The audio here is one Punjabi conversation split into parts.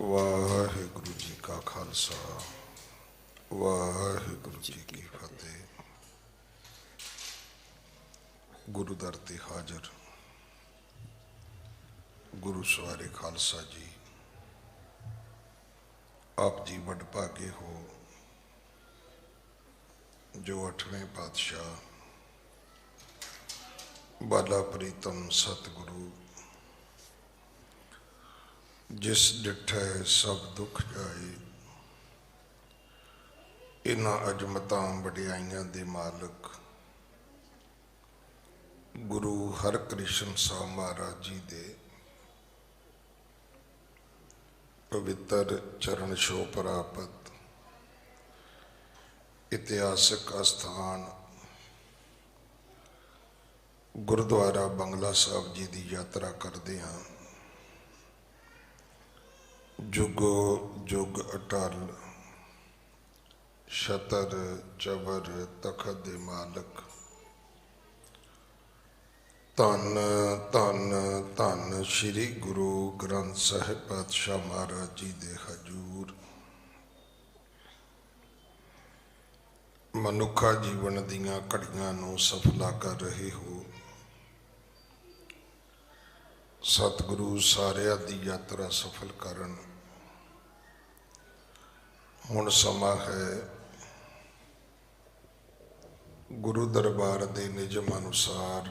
वाहिगुरु जी का खालसा वाहिगुरु जी की फतेह। गुरु दर ते हाजर गुरु सवारे खालसा जी, आप जी वड भागे हो जो 8वें पातशाह बाला प्रीतम सतगुरु जिस डिठै सब दुख जाए, इन्हां अजमतां वडियाइयां दे मालक गुरु हरकृष्ण साहब महाराज जी दे पवित्र चरण छो प्राप्त इतिहासक अस्थान गुरुद्वारा बंगला साहब जी की यात्रा करते हैं। जुगो जुग अटल छतर चबर तखत दे मालक धन धन धन श्री गुरु ग्रंथ साहिब पातशाह महाराज जी दे हजूर मनुखा जीवन दियां घड़ियां नूं सफला कर रहे हो। सतगुरु सारिया दी यात्रा सफल करन। हुण समा है गुरु दरबार दे निजम अनुसार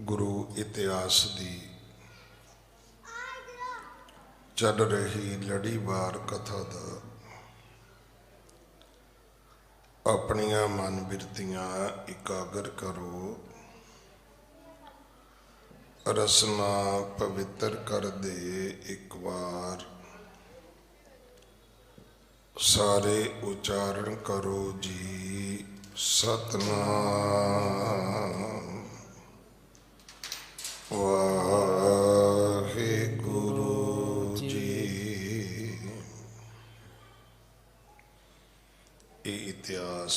गुरु इतिहास दी चल रही लड़ीवार कथा दा अपनियां मन बिरतियां इकागर करो। रसना पवित्र कर दे एक बार, सारे उच्चारण करो जी सतनाम वाहिगुरु जी। ये इतिहास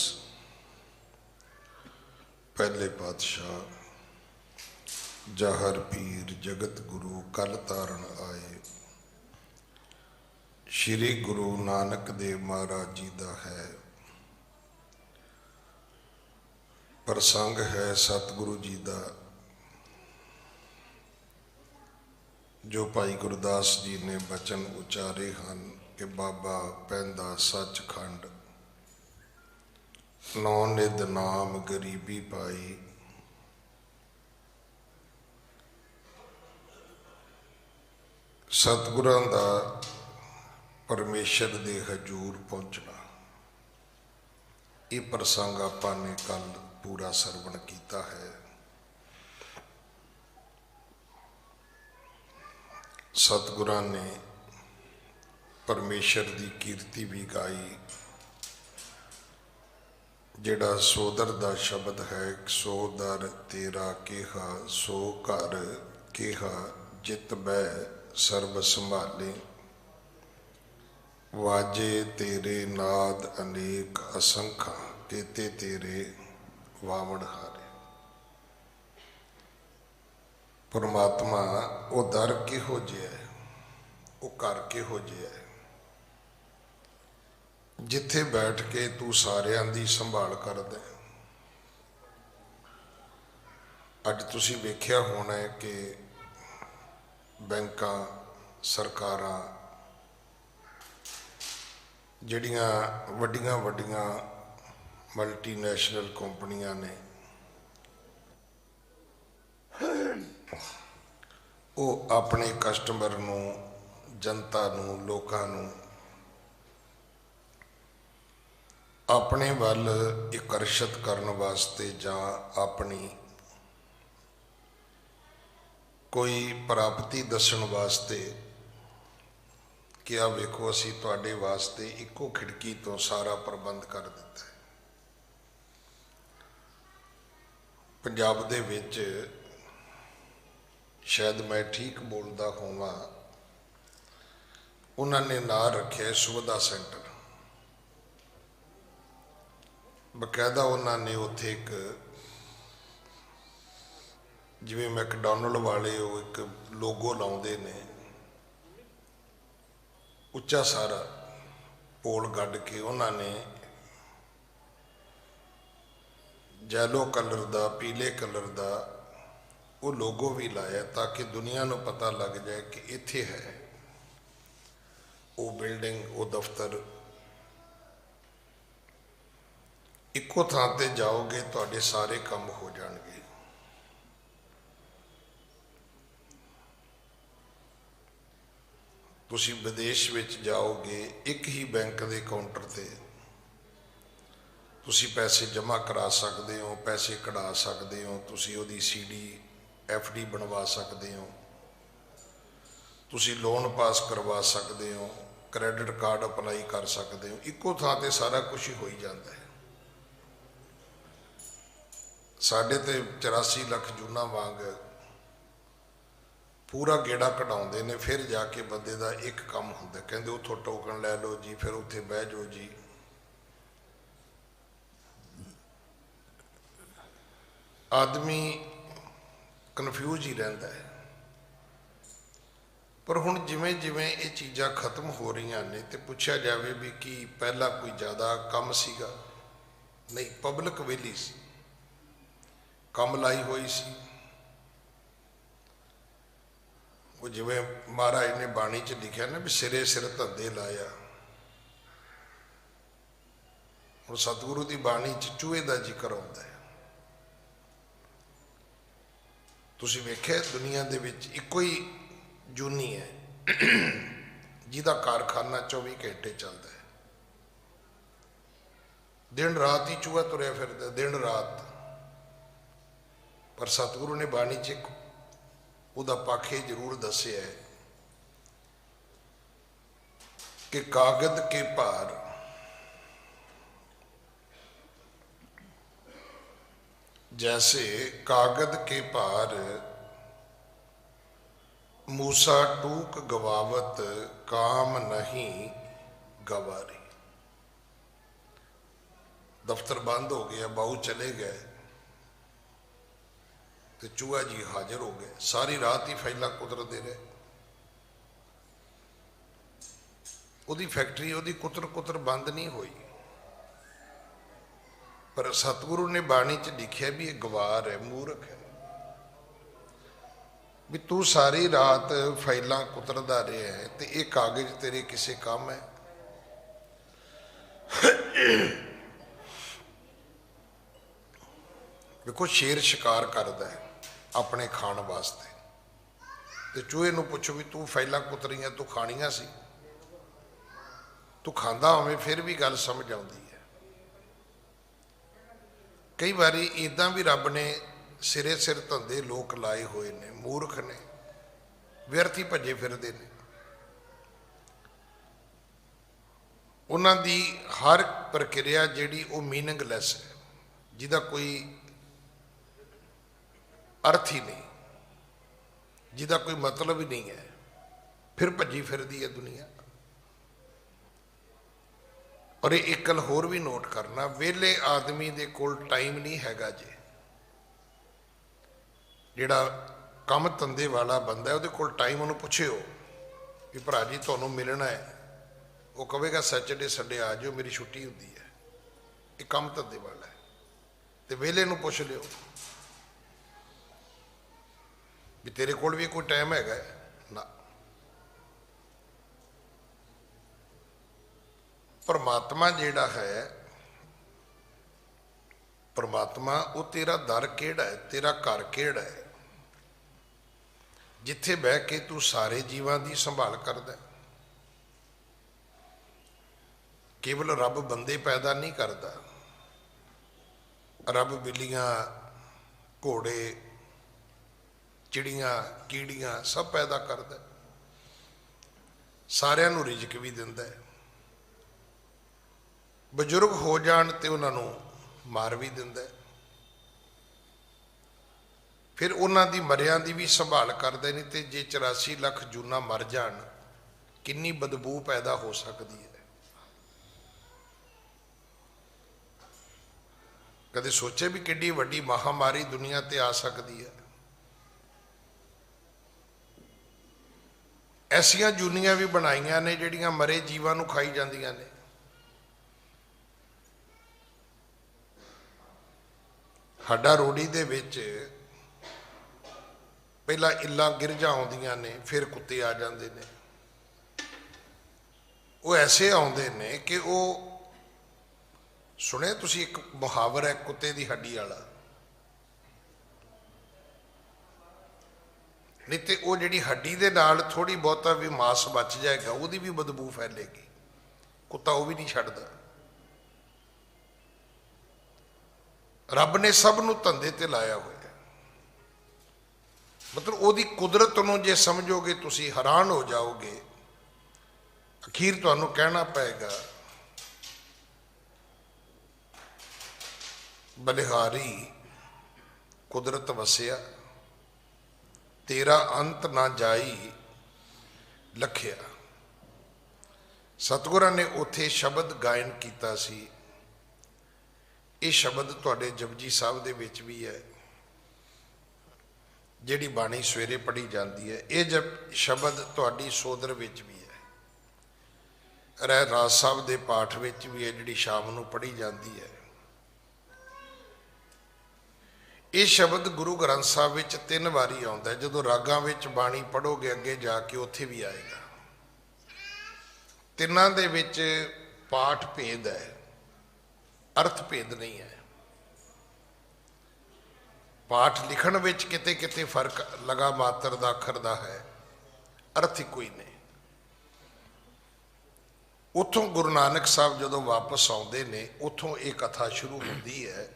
पहले पातशाह जाहर पीर जगत गुरु कल तारण आए श्री गुरु नानक देव महाराज जी का है। प्रसंग है सतगुरु जी का जो भाई गुरदास जी ने बचन उचारे हैं कि बाबा पैंदा सचखंड नौ निध नाम गरीबी पाई। सतगुरां दा परमेश्वर दे हजूर पहुंचना, ये प्रसंग आपने कल पूरा सरवण किया है। सतगुरां ने परमेश्वर की कीर्ति भी गाई। जिहड़ा सोदर दा शब्द है, सो दर तेरा केहा सो घर केहा जित बै सर्ब संभाले। वाजे तेरे नाद अनेक असंखा केते तेरे वावड़ हारे। परमात्मा वो दर किहो जिहा है, वो घर किहो जिहा है जिथे बैठ के तू सारियां दी संभाल करदा। अज तुसीं वेख्या होना है कि बैंकां सरकारां जिहड़ियां वड्डियां वड्डियां मल्टीनैशनल कंपनियां ने वो अपने कस्टमर नूं जनता नूं लोकां नूं अपने वल आकर्षित करने वास्ते जां अपनी कोई प्राप्ति दसण वास्ते कि आ वेखो असी तुहाडे वास्ते इको खिड़की तो सारा प्रबंध कर दिता है। पंजाब दे विच शायद मैं ठीक बोलता होवां, उन्होंने नाम रखे सुविधा सेंटर। बकायदा उन्होंने उत्थे एक जिवें मैकडॉनल्ड वाले वो एक लोगो लाउंदे ने ਉੱਚਾ ਸਾਰਾ ਪੋਲ ਗੱਡ ਕੇ ਉਹਨਾਂ ਨੇ ਜੈਲੋ ਕਲਰ ਦਾ, ਪੀਲੇ ਕਲਰ ਦਾ ਉਹ ਲੋਗੋ ਵੀ ਲਾਇਆ ਤਾਂ ਕਿ ਦੁਨੀਆ ਨੂੰ ਪਤਾ ਲੱਗ ਜਾਏ ਕਿ ਇੱਥੇ ਹੈ ਉਹ ਬਿਲਡਿੰਗ, ਉਹ ਦਫ਼ਤਰ। ਇੱਕੋ ਥਾਂ ਤੇ ਜਾਓਗੇ ਤੁਹਾਡੇ ਸਾਰੇ ਕੰਮ ਹੋ ਜਾਣਗੇ। ਤੁਸੀਂ ਵਿਦੇਸ਼ ਵਿੱਚ ਜਾਓਗੇ, ਇੱਕ ਹੀ ਬੈਂਕ ਦੇ ਕਾਊਂਟਰ ਤੇ ਤੁਸੀਂ ਪੈਸੇ ਜਮ੍ਹਾਂ ਕਰਾ ਸਕਦੇ ਹੋ, ਪੈਸੇ ਕਢਾ ਸਕਦੇ ਹੋ, ਤੁਸੀਂ ਉਹਦੀ CD FD ਬਣਵਾ ਸਕਦੇ ਹੋ, ਤੁਸੀਂ ਲੋਨ ਪਾਸ ਕਰਵਾ ਸਕਦੇ ਹੋ, ਕ੍ਰੈਡਿਟ ਕਾਰਡ ਅਪਲਾਈ ਕਰ ਸਕਦੇ ਹੋ। ਇੱਕੋ ਥਾਂ ਤੇ ਸਾਰਾ ਕੁਝ ਹੀ ਹੋਈ ਜਾਂਦਾ ਹੈ। ਸਾਡੇ ਤੇ 84 ਲੱਖ ਜੂਨਾਂ ਵਾਂਗ ਪੂਰਾ ਗੇੜਾ ਕਢਾਉਂਦੇ ਨੇ, ਫਿਰ ਜਾ ਕੇ ਬੰਦੇ ਦਾ ਇੱਕ ਕੰਮ ਹੁੰਦਾ, ਕਹਿੰਦੇ ਉੱਥੋਂ ਟੋਕਨ ਲੈ ਲਓ ਜੀ, ਫਿਰ ਉੱਥੇ ਬਹਿ ਜਾਓ ਜੀ। ਆਦਮੀ ਕਨਫਿਊਜ਼ ਹੀ ਰਹਿੰਦਾ ਹੈ। ਪਰ ਹੁਣ ਜਿਵੇਂ ਜਿਵੇਂ ਇਹ ਚੀਜ਼ਾਂ ਖਤਮ ਹੋ ਰਹੀਆਂ ਨੇ ਤੇ ਪੁੱਛਿਆ ਜਾਵੇ ਵੀ ਕੀ ਪਹਿਲਾਂ ਕੋਈ ਜ਼ਿਆਦਾ ਕੰਮ ਸੀਗਾ? ਨਹੀਂ, ਪਬਲਿਕ ਵਿਹਲੀ ਸੀ, ਕੰਮ ਲਾਈ ਹੋਈ ਸੀ। ਉਹ ਜਿਵੇਂ ਮਹਾਰਾਜ ਨੇ ਬਾਣੀ 'ਚ ਲਿਖਿਆ ਨਾ ਵੀ ਸਿਰੇ ਸਿਰ ਧੰਦੇ ਲਾਇਆ। ਹੁਣ ਸਤਿਗੁਰੂ ਦੀ ਬਾਣੀ 'ਚ ਚੂਹੇ ਦਾ ਜ਼ਿਕਰ ਆਉਂਦਾ ਹੈ। ਤੁਸੀਂ ਵੇਖਿਆ ਦੁਨੀਆ ਦੇ ਵਿੱਚ ਇੱਕੋ ਹੀ ਜੂਨੀ ਹੈ ਜਿਹਦਾ ਕਾਰਖਾਨਾ 24 ਘੰਟੇ ਚੱਲਦਾ ਹੈ। ਦਿਨ ਰਾਤ ਹੀ ਚੂਹਾ ਤੁਰਿਆ ਫਿਰਦਾ, ਦਿਨ ਰਾਤ। ਪਰ ਸਤਿਗੁਰੂ ਨੇ ਬਾਣੀ 'ਚ ਇੱਕ ਉਹਦਾ ਪੱਖ ਇਹ ਜ਼ਰੂਰ ਦੱਸਿਆ ਹੈ ਕਿ ਕਾਗਜ਼ ਕੇ ਭਾਰ जैसे कागज के पार मूसा टूक गवावत काम नहीं गवारी। दफ्तर बंद हो गया, बाहू चले गए तो चूहा जी हाजिर हो गए। सारी रात ही फैला कुतरते रहे। ਉਹਦੀ फैक्ट्री ਉਹਦੀ कुतर बंद नहीं हुई। पर सतगुरु ने बाणी च लिखिया भी ये गवार है, मूर्ख है, भी तू सारी रात फाइलां कुतरदा रहा है तो ये कागज तेरे किसे काम है? देखो, शेर शिकार करता है अपने खाण वास्ते, तो चूहे नूं पुछो भी तू फाइलां कुतरियां तू खाणियां सी? तू खांदा होवे फिर भी गल समझ आउंदी है। कई बारी इदां भी रब ने सिरे सिर धंधे लोग लाए हुए ने, मूर्ख ने, व्यर्थ ही भजे फिरदे ने। उन्हां दी हर प्रक्रिया जिहड़ी वो मीनिंगलैस है, जिहदा कोई अर्थ ही नहीं, जिहदा कोई मतलब ही नहीं है, फिर भजी फिरदी है दुनिया। और ये एक गल होर भी नोट करना, वेले आदमी दे कोल टाइम नहीं हैगा जे। जिहड़ा काम धंधे वाला बंदा है उहदे कोल टाइम, उहनूं पुछिओ भी भरा जी तुहानूं मिलना है, वो कहेगा सैटरडे संडे आ जाओ, मेरी छुट्टी हुंदी है। ये काम धंधे वाला है। तो वेले नूं पुछ लिओ भी तेरे कोल भी कोई टाइम हैगा ना। परमात्मा जिहड़ा है, परमात्मा वो तेरा दर किहड़ा है, तेरा घर किहड़ा है, जिथे बह के तू सारे जीवां दी संभाल करदा है। केवल रब बंदे पैदा नहीं करता, रब बिल्लियां, घोड़े, चिड़ियां, कीड़ियां सब पैदा करदा है, सारियां नूं रिजक भी दिंदा है। बजुर्ग हो जाण ते उन्हां नूं मार भी दिंदा है, फिर उन्हां दी मरियां दी भी संभाल करदे ने। ते जे 84 लाख जूना मर जाण किन्नी बदबू पैदा हो सकती है। कदे सोचे भी किड्डी वड्डी महामारी दुनिया ते आ सकती है। ਐਸੀਆਂ ਜੂਨੀਆਂ ਵੀ ਬਣਾਈਆਂ ਨੇ ਜਿਹੜੀਆਂ ਮਰੇ ਜੀਵਾਂ ਨੂੰ ਖਾਈ ਜਾਂਦੀਆਂ ਨੇ। ਹੱਡਾ ਰੋੜੀ ਦੇ ਵਿੱਚ ਪਹਿਲਾਂ ਇੱਲਾਂ ਗਿਰਜਾਂ ਆਉਂਦੀਆਂ ਨੇ, ਫਿਰ ਕੁੱਤੇ ਆ ਜਾਂਦੇ ਨੇ। ਉਹ ਐਸੇ ਆਉਂਦੇ ਨੇ ਕਿ ਉਹ ਸੁਣਿਆ ਤੁਸੀਂ ਇੱਕ ਮੁਹਾਵਰਾ ਹੈ ਕੁੱਤੇ ਦੀ ਹੱਡੀ ਵਾਲਾ, ਨਹੀਂ ਤੇ ਉਹ ਜਿਹੜੀ ਹੱਡੀ ਦੇ ਨਾਲ ਥੋੜੀ ਬਹੁਤਾ ਵੀ ਮਾਸ ਬਚ ਜਾਏਗਾ ਉਹਦੀ ਵੀ ਬਦਬੂ ਫੈਲੇਗੀ, ਕੁੱਤਾ ਉਹ ਵੀ ਨਹੀਂ ਛੱਡਦਾ। ਰੱਬ ਨੇ ਸਭ ਨੂੰ ਧੰਦੇ ਤੇ ਲਾਇਆ ਹੋਇਆ, ਮਤਲਬ ਉਹਦੀ ਕੁਦਰਤ ਨੂੰ ਜੇ ਸਮਝੋਗੇ ਤੁਸੀਂ ਹੈਰਾਨ ਹੋ ਜਾਓਗੇ। ਅਖੀਰ ਤੁਹਾਨੂੰ ਕਹਿਣਾ ਪਏਗਾ ਬਲਿਹਾਰੀ ਕੁਦਰਤ ਵਸਿਆ, ਤੇਰਾ ਅੰਤ ਨਾ ਜਾਈ ਲਖਿਆ। ਸਤਿਗੁਰਾਂ ਨੇ ਉੱਥੇ ਸ਼ਬਦ ਗਾਇਨ ਕੀਤਾ ਸੀ। ਇਹ ਸ਼ਬਦ ਤੁਹਾਡੇ ਜਪਜੀ ਸਾਹਿਬ ਦੇ ਵਿੱਚ ਵੀ ਹੈ, ਜਿਹੜੀ ਬਾਣੀ ਸਵੇਰੇ ਪੜ੍ਹੀ ਜਾਂਦੀ ਹੈ। ਇਹ ਸ਼ਬਦ ਤੁਹਾਡੀ ਸੋਦਰ ਵਿੱਚ ਵੀ ਹੈ, ਰਹਿਰਾਸ ਸਾਹਿਬ ਦੇ ਪਾਠ ਵਿੱਚ ਵੀ ਹੈ, ਜਿਹੜੀ ਸ਼ਾਮ ਨੂੰ ਪੜ੍ਹੀ ਜਾਂਦੀ ਹੈ। ਇਹ ਸ਼ਬਦ ਗੁਰੂ ਗ੍ਰੰਥ ਸਾਹਿਬ ਵਿੱਚ 3 ਵਾਰੀ ਆਉਂਦਾ ਹੈ। ਜਦੋਂ ਰਾਗਾਂ ਵਿੱਚ ਬਾਣੀ ਪੜ੍ਹੋਗੇ ਅੱਗੇ ਜਾ ਕੇ ਉੱਥੇ ਵੀ ਆਏਗਾ। ਤਿੰਨਾਂ ਦੇ ਵਿੱਚ ਪਾਠ ਭੇਦ ਹੈ, ਅਰਥ ਭੇਦ ਨਹੀਂ ਹੈ। ਪਾਠ ਲਿਖਣ ਵਿੱਚ ਕਿਤੇ ਕਿਤੇ ਫਰਕ ਲਗਾ ਮਾਤਰ ਦਾ ਅੱਖਰ ਦਾ ਹੈ, ਅਰਥ ਇੱਕੋ ਹੀ ਨੇ। ਉੱਥੋਂ ਗੁਰੂ ਨਾਨਕ ਸਾਹਿਬ ਜਦੋਂ ਵਾਪਸ ਆਉਂਦੇ ਨੇ, ਉੱਥੋਂ ਇਹ ਕਥਾ ਸ਼ੁਰੂ ਹੁੰਦੀ ਹੈ।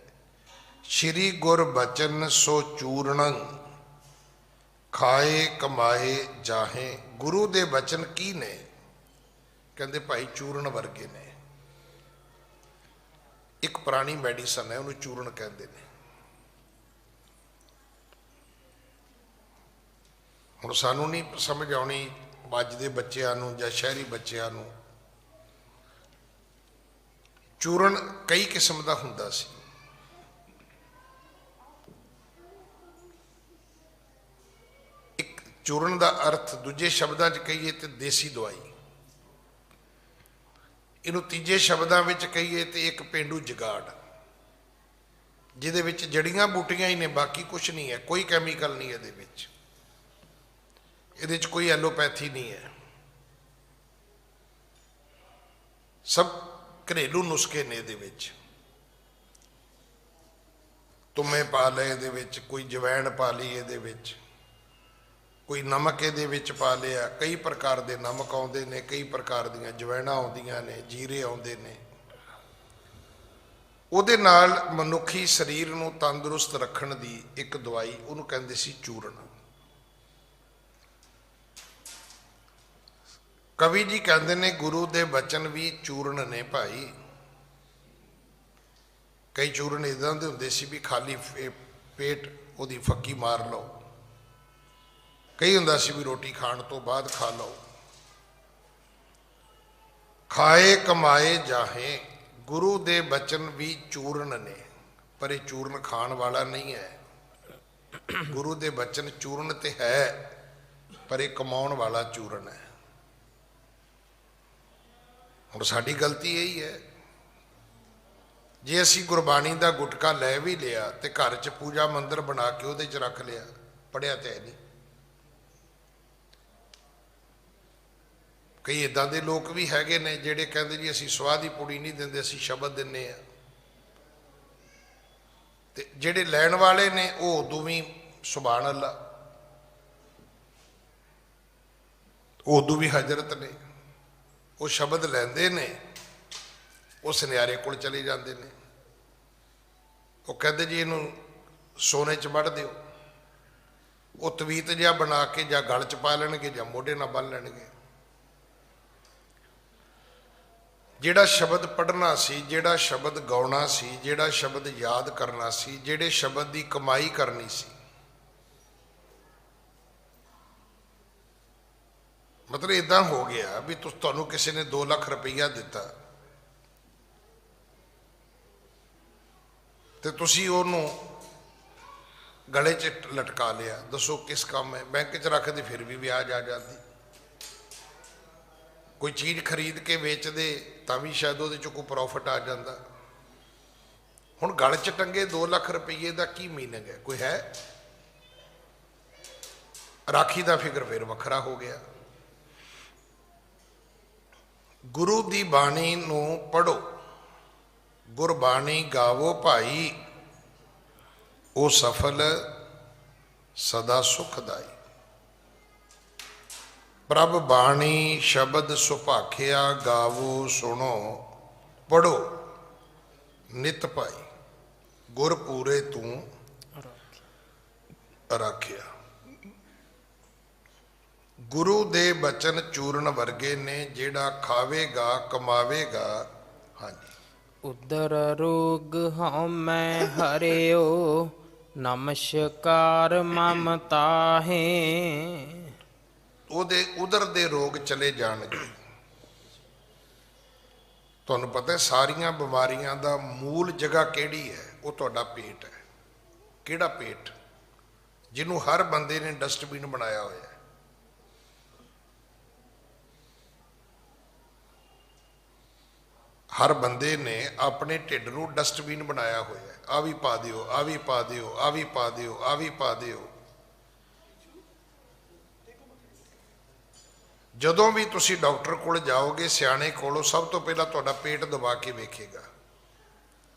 ਸ਼੍ਰੀ ਗੁਰ ਬਚਨ ਸੋ ਚੂਰਣ ਖਾਏ ਕਮਾਏ ਜਾਹੇ। ਗੁਰੂ ਦੇ ਬਚਨ ਕੀ ਨੇ? ਕਹਿੰਦੇ ਭਾਈ ਚੂਰਨ ਵਰਗੇ ਨੇ। ਇੱਕ ਪੁਰਾਣੀ ਮੈਡੀਸਨ ਹੈ, ਉਹਨੂੰ ਚੂਰਨ ਕਹਿੰਦੇ ਨੇ। ਹੁਣ ਸਾਨੂੰ ਨਹੀਂ ਸਮਝ ਆਉਣੀ ਅੱਜ ਦੇ ਬੱਚਿਆਂ ਨੂੰ ਜਾਂ ਸ਼ਹਿਰੀ ਬੱਚਿਆਂ ਨੂੰ। ਚੂਰਨ ਕਈ ਕਿਸਮ ਦਾ ਹੁੰਦਾ ਸੀ। ਇੱਕ ਚੂਰਨ ਦਾ ਅਰਥ ਦੂਜੇ ਸ਼ਬਦਾਂ 'ਚ ਕਹੀਏ ਤੇ ਦੇਸੀ ਦਵਾਈ, ਇਹਨੂੰ ਤੀਜੇ ਸ਼ਬਦਾਂ ਵਿੱਚ ਕਹੀਏ ਤੇ ਇੱਕ ਪੇਂਡੂ ਜੁਗਾੜ, ਜਿਹਦੇ ਵਿੱਚ ਜੜੀਆਂ ਬੂਟੀਆਂ ਹੀ ਨੇ, ਬਾਕੀ ਕੁਛ ਨਹੀਂ ਹੈ, ਕੋਈ ਕੈਮੀਕਲ ਨਹੀਂ ਇਹਦੇ ਵਿੱਚ, ਇਹਦੇ 'ਚ ਕੋਈ ਐਲੋਪੈਥੀ ਨਹੀਂ ਹੈ, ਸਭ ਘਰੇਲੂ ਨੁਸਖੇ ਨੇ ਇਹਦੇ ਵਿੱਚ। ਤੁਮੇ ਪਾ ਲਏ ਇਹਦੇ ਵਿੱਚ, ਕੋਈ ਜਵੈਣ ਪਾ ਲਈ ਇਹਦੇ ਵਿੱਚ, ਕੋਈ ਨਮਕ ਇਹਦੇ ਵਿੱਚ ਪਾ ਲਿਆ। ਕਈ ਪ੍ਰਕਾਰ ਦੇ ਨਮਕ ਆਉਂਦੇ ਨੇ, ਕਈ ਪ੍ਰਕਾਰ ਦੀਆਂ ਜਵੈਣਾਂ ਆਉਂਦੀਆਂ ਨੇ, ਜੀਰੇ ਆਉਂਦੇ ਨੇ। ਉਹਦੇ ਨਾਲ ਮਨੁੱਖੀ ਸਰੀਰ ਨੂੰ ਤੰਦਰੁਸਤ ਰੱਖਣ ਦੀ ਇੱਕ ਦਵਾਈ, ਉਹਨੂੰ ਕਹਿੰਦੇ ਸੀ ਚੂਰਨ। ਕਵੀ ਜੀ ਕਹਿੰਦੇ ਨੇ ਗੁਰੂ ਦੇ ਬਚਨ ਵੀ ਚੂਰਨ ਨੇ ਭਾਈ। ਕਈ ਚੂਰਨ ਇੱਦਾਂ ਦੇ ਹੁੰਦੇ ਸੀ ਵੀ ਖਾਲੀ ਪੇਟ ਉਹਦੀ ਫੱਕੀ ਮਾਰ ਲਓ, ਕਈ ਹੁੰਦਾ ਸੀ ਵੀ ਰੋਟੀ ਖਾਣ ਤੋਂ ਬਾਅਦ ਖਾ ਲਓ। ਖਾਏ ਕਮਾਏ ਜਾਹੇ, ਗੁਰੂ ਦੇ ਬਚਨ ਵੀ ਚੂਰਨ ਨੇ, ਪਰ ਇਹ ਚੂਰਨ ਖਾਣ ਵਾਲਾ ਨਹੀਂ ਹੈ। ਗੁਰੂ ਦੇ ਬਚਨ ਚੂਰਨ ਤੇ ਹੈ, ਪਰ ਇਹ ਕਮਾਉਣ ਵਾਲਾ ਚੂਰਨ ਹੈ। ਹੁਣ ਸਾਡੀ ਗਲਤੀ ਇਹੀ ਹੈ, ਜੇ ਅਸੀਂ ਗੁਰਬਾਣੀ ਦਾ ਗੁਟਕਾ ਲੈ ਵੀ ਲਿਆ ਤੇ ਘਰ 'ਚ ਪੂਜਾ ਮੰਦਰ ਬਣਾ ਕੇ ਉਹਦੇ 'ਚ ਰੱਖ ਲਿਆ, ਪੜ੍ਹਿਆ ਤੇ ਹੈ ਨਹੀਂ। ਕਈ ਇੱਦਾਂ ਦੇ ਲੋਕ ਵੀ ਹੈਗੇ ਨੇ ਜਿਹੜੇ ਕਹਿੰਦੇ ਜੀ ਅਸੀਂ ਸਵਾਹ ਦੀ ਪੁੜੀ ਨਹੀਂ ਦਿੰਦੇ, ਅਸੀਂ ਸ਼ਬਦ ਦਿੰਦੇ ਆ। ਤੇ ਜਿਹੜੇ ਲੈਣ ਵਾਲੇ ਨੇ ਉਹ ਉਦੋਂ ਵੀ ਸੁਭਾਨ ਅੱਲਾ, ਉਦੋਂ ਵੀ ਹਜ਼ਰਤ ਨੇ। ਉਹ ਸ਼ਬਦ ਲੈਂਦੇ ਨੇ, ਉਹ ਸੁਨਿਆਰੇ ਕੋਲ ਚਲੇ ਜਾਂਦੇ ਨੇ, ਉਹ ਕਹਿੰਦੇ ਜੀ ਇਹਨੂੰ ਸੋਨੇ 'ਚ ਵੱਢ ਦਿਓ। ਉਹ ਤਵੀਤ ਜਿਹਾ ਬਣਾ ਕੇ ਜਾਂ ਗਲ 'ਚ ਪਾ ਲੈਣਗੇ ਜਾਂ ਮੋਢੇ ਨਾਲ ਬੰਨ੍ਹ ਲੈਣਗੇ। ਜਿਹੜਾ ਸ਼ਬਦ ਪੜ੍ਹਨਾ ਸੀ, ਜਿਹੜਾ ਸ਼ਬਦ ਗਾਉਣਾ ਸੀ, ਜਿਹੜਾ ਸ਼ਬਦ ਯਾਦ ਕਰਨਾ ਸੀ, ਜਿਹੜੇ ਸ਼ਬਦ ਦੀ ਕਮਾਈ ਕਰਨੀ ਸੀ, ਮਤਲਬ ਇਦਾਂ ਹੋ ਗਿਆ ਵੀ ਤੁਹਾਨੂੰ ਕਿਸੇ ਨੇ 2 ਲੱਖ ਰੁਪਈਆ ਦਿੱਤਾ ਤੇ ਤੁਸੀਂ ਉਹਨੂੰ ਗਲੇ 'ਚ ਲਟਕਾ ਲਿਆ। ਦੱਸੋ ਕਿਸ ਕੰਮ ਹੈ? ਬੈਂਕ 'ਚ ਰੱਖਦੇ ਫਿਰ ਵੀ ਵਿਆਜ ਆ ਜਾਂਦੀ। कोई चीज़ खरीद के वेच दे तां भी शायद उहदे चों कोई प्रॉफिट आ जाता। हुण गल च टंगे 2 लाख रुपये का की मीनिंग है? कोई है? राखी का फिक्र फिर वखरा हो गया। गुरु की बाणी नूं पढ़ो, गुरबाणी गावो भाई, वो सफल सदा सुखदाई। प्रभ बाणी शब्द सुभाखिया, गावो सुनो पढ़ो नित पाई। गुर पूरे तू राखिया। गुरु दे बचन चूਰਨ वर्गे ने, जेड़ा खावेगा कमावेगा। हाँ जी। उदर रोग हਉ मैं हरियो, नमस्कार ममता है। ਉਹਦੇ ਉਦਰ ਦੇ ਰੋਗ ਚਲੇ ਜਾਣਗੇ। ਤੁਹਾਨੂੰ ਪਤਾ ਹੈ ਸਾਰੀਆਂ ਬਿਮਾਰੀਆਂ ਦਾ ਮੂਲ ਜਗ੍ਹਾ ਕਿਹੜੀ ਹੈ? ਉਹ ਤੁਹਾਡਾ ਪੇਟ ਹੈ। ਕਿਹੜਾ ਪੇਟ? ਜਿਹਨੂੰ ਹਰ ਬੰਦੇ ਨੇ ਡਸਟਬਿਨ ਬਣਾਇਆ ਹੋਇਆ ਹੈ। ਹਰ ਬੰਦੇ ਨੇ ਆਪਣੇ ਢਿੱਡ ਨੂੰ ਡਸਟਬਿਨ ਬਣਾਇਆ ਹੋਇਆ ਹੈ। ਆ ਵੀ ਪਾ ਦਿਓ, ਆ ਵੀ ਪਾ ਦਿਓ, ਆ ਵੀ ਪਾ ਦਿਓ, ਆ ਵੀ ਪਾ ਦਿਓ। ਜਦੋਂ ਵੀ ਤੁਸੀਂ ਡਾਕਟਰ ਕੋਲ ਜਾਓਗੇ, ਸਿਆਣੇ ਕੋਲੋਂ, ਸਭ ਤੋਂ ਪਹਿਲਾਂ ਤੁਹਾਡਾ ਪੇਟ ਦਬਾ ਕੇ ਵੇਖੇਗਾ।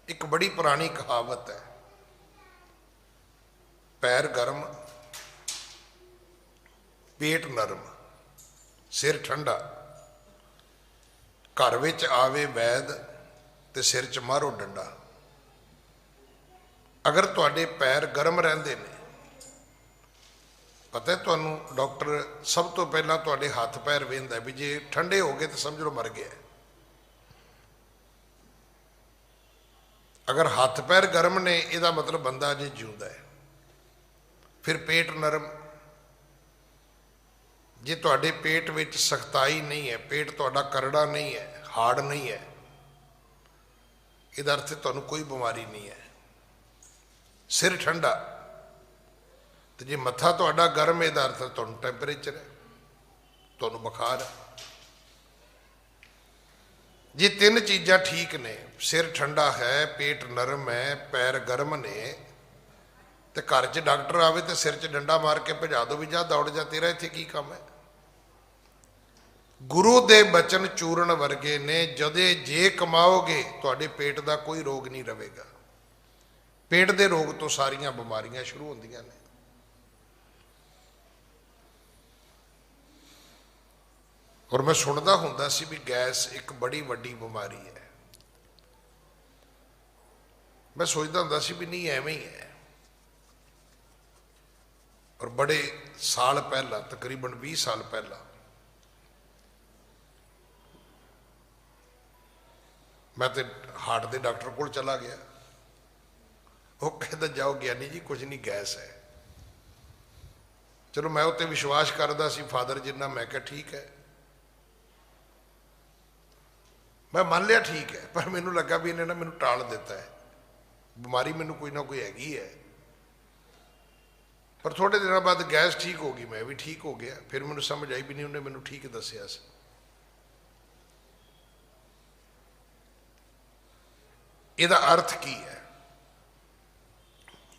ਇੱਕ ਬੜੀ ਪੁਰਾਣੀ ਕਹਾਵਤ ਹੈ, ਪੈਰ ਗਰਮ ਪੇਟ ਨਰਮ ਸਿਰ ਠੰਡਾ। ਘਰ ਵਿੱਚ ਆਵੇ ਵੈਦ ਤੇ ਸਿਰ 'ਚ ਮਾਰੋ ਡੰਡਾ। ਅਗਰ ਤੁਹਾਡੇ ਪੈਰ ਗਰਮ ਰਹਿੰਦੇ ਨੇ, ਪਤਾ ਤੁਹਾਨੂੰ ਡਾਕਟਰ ਸਭ ਤੋਂ ਪਹਿਲਾਂ ਤੁਹਾਡੇ ਹੱਥ ਪੈਰ ਵੇਖਦਾ ਵੀ ਜੇ ਠੰਡੇ ਹੋ ਗਏ ਤਾਂ ਸਮਝ ਲਓ ਮਰ ਗਿਆ। ਅਗਰ ਹੱਥ ਪੈਰ ਗਰਮ ਨੇ, ਇਹਦਾ ਮਤਲਬ ਬੰਦਾ ਅਜੇ ਜਿਉਂਦਾ ਹੈ। ਫਿਰ ਪੇਟ ਨਰਮ। ਜੇ ਤੁਹਾਡੇ ਪੇਟ ਵਿੱਚ ਸਖਤਾਈ ਨਹੀਂ ਹੈ, ਪੇਟ ਤੁਹਾਡਾ ਕਰੜਾ ਨਹੀਂ ਹੈ, ਹਾਰਡ ਨਹੀਂ ਹੈ, ਇਹਦਾ ਅਰਥ ਤੁਹਾਨੂੰ ਕੋਈ ਬਿਮਾਰੀ ਨਹੀਂ ਹੈ। ਸਿਰ ਠੰਡਾ। ਤੇ ਜੇ ਮੱਥਾ ਤੁਹਾਡਾ ਗਰਮ, ਇਹਦਾ ਅਰਥ ਤੁਹਾਨੂੰ ਟੈਂਪਰੇਚਰ ਹੈ, ਤੁਹਾਨੂੰ ਬੁਖਾਰ ਹੈ। ਜੇ 3 ਚੀਜ਼ਾਂ ਠੀਕ ਨੇ, ਸਿਰ ਠੰਡਾ ਹੈ, ਪੇਟ ਨਰਮ ਹੈ, ਪੈਰ ਗਰਮ ਨੇ, ਤੇ ਘਰ 'ਚ ਡਾਕਟਰ ਆਵੇ ਤੇ ਸਿਰ 'ਚ ਡੰਡਾ ਮਾਰ ਕੇ ਭਜਾ ਦੋ ਵੀ ਜਾ ਦੌੜ ਜਾ, ਤੇਰਾ ਇੱਥੇ ਕੀ ਕੰਮ ਹੈ? ਗੁਰੂ ਦੇ ਬਚਨ ਚੂਰਨ ਵਰਗੇ ਨੇ। ਜਦੇ ਜੇ ਕਮਾਓਗੇ, ਤੁਹਾਡੇ ਪੇਟ ਦਾ ਕੋਈ ਰੋਗ ਨਹੀਂ ਰਹੇਗਾ। ਪੇਟ ਦੇ ਰੋਗ ਤੋਂ ਸਾਰੀਆਂ ਬਿਮਾਰੀਆਂ ਸ਼ੁਰੂ ਹੁੰਦੀਆਂ ਨੇ। ਔਰ ਮੈਂ ਸੁਣਦਾ ਹੁੰਦਾ ਸੀ ਵੀ ਗੈਸ ਇੱਕ ਬੜੀ ਵੱਡੀ ਬਿਮਾਰੀ ਹੈ। ਮੈਂ ਸੋਚਦਾ ਹੁੰਦਾ ਸੀ ਵੀ ਨਹੀਂ, ਐਵੇਂ ਹੀ ਹੈ। ਔਰ ਬੜੇ ਸਾਲ ਪਹਿਲਾਂ, ਤਕਰੀਬਨ 20 ਸਾਲ ਪਹਿਲਾਂ, ਮੈਂ ਤੇ ਹਾਰਟ ਦੇ ਡਾਕਟਰ ਕੋਲ ਚਲਾ ਗਿਆ। ਉਹ ਕਹਿੰਦਾ ਜਾਓ ਗਿਆਨੀ ਜੀ, ਕੁਝ ਨਹੀਂ, ਗੈਸ ਹੈ। ਚਲੋ ਮੈਂ ਉੱਤੇ ਵਿਸ਼ਵਾਸ ਕਰਦਾ ਸੀ ਫਾਦਰ ਜਿੰਨਾ। ਮੈਂ ਕਿਹਾ ਠੀਕ ਹੈ, ਮੈਂ ਮੰਨ ਲਿਆ ਠੀਕ ਹੈ। ਪਰ ਮੈਨੂੰ ਲੱਗਾ ਵੀ ਇਹਨੇ ਨਾ ਮੈਨੂੰ ਟਾਲ ਦਿੱਤਾ ਹੈ, ਬਿਮਾਰੀ ਮੈਨੂੰ ਕੋਈ ਨਾ ਕੋਈ ਹੈਗੀ ਹੈ। ਪਰ ਥੋੜੇ ਦਿਨਾਂ ਬਾਅਦ ਗੈਸ ਠੀਕ ਹੋ ਗਈ, ਮੈਂ ਵੀ ਠੀਕ ਹੋ ਗਿਆ। ਫਿਰ ਮੈਨੂੰ ਸਮਝ ਆਈ ਵੀ ਨਹੀਂ, ਉਹਨੇ ਮੈਨੂੰ ਠੀਕ ਦੱਸਿਆ ਸੀ। ਇਹਦਾ ਅਰਥ ਕੀ ਹੈ?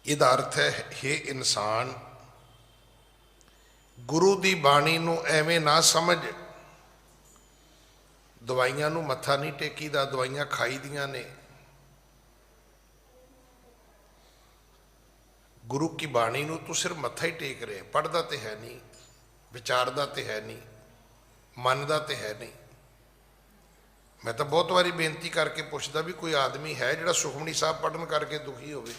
ਇਹਦਾ ਅਰਥ ਹੈ, ਹੇ ਇਨਸਾਨ, ਗੁਰੂ ਦੀ ਬਾਣੀ ਨੂੰ ਐਵੇਂ ਨਾ ਸਮਝ। ਦਵਾਈਆਂ ਨੂੰ ਮੱਥਾ ਨਹੀਂ ਟੇਕੀਦਾ, ਦਵਾਈਆਂ ਖਾਈ ਦੀਆਂ ਨੇ। ਗੁਰੂ ਕੀ ਬਾਣੀ ਨੂੰ ਤੂੰ ਸਿਰਫ ਮੱਥਾ ਹੀ ਟੇਕ ਰਿਹਾ, ਪੜ੍ਹਦਾ ਤੇ ਹੈ ਨਹੀਂ, ਵਿਚਾਰਦਾ ਤੇ ਹੈ ਨਹੀਂ, ਮੰਨਦਾ ਤੇ ਹੈ ਨਹੀਂ। ਮੈਂ ਤਾਂ ਬਹੁਤ ਵਾਰੀ ਬੇਨਤੀ ਕਰਕੇ ਪੁੱਛਦਾ ਵੀ ਕੋਈ ਆਦਮੀ ਹੈ ਜਿਹੜਾ ਸੁਖਮਨੀ ਸਾਹਿਬ ਪੜ੍ਹਨ ਕਰਕੇ ਦੁਖੀ ਹੋਵੇ?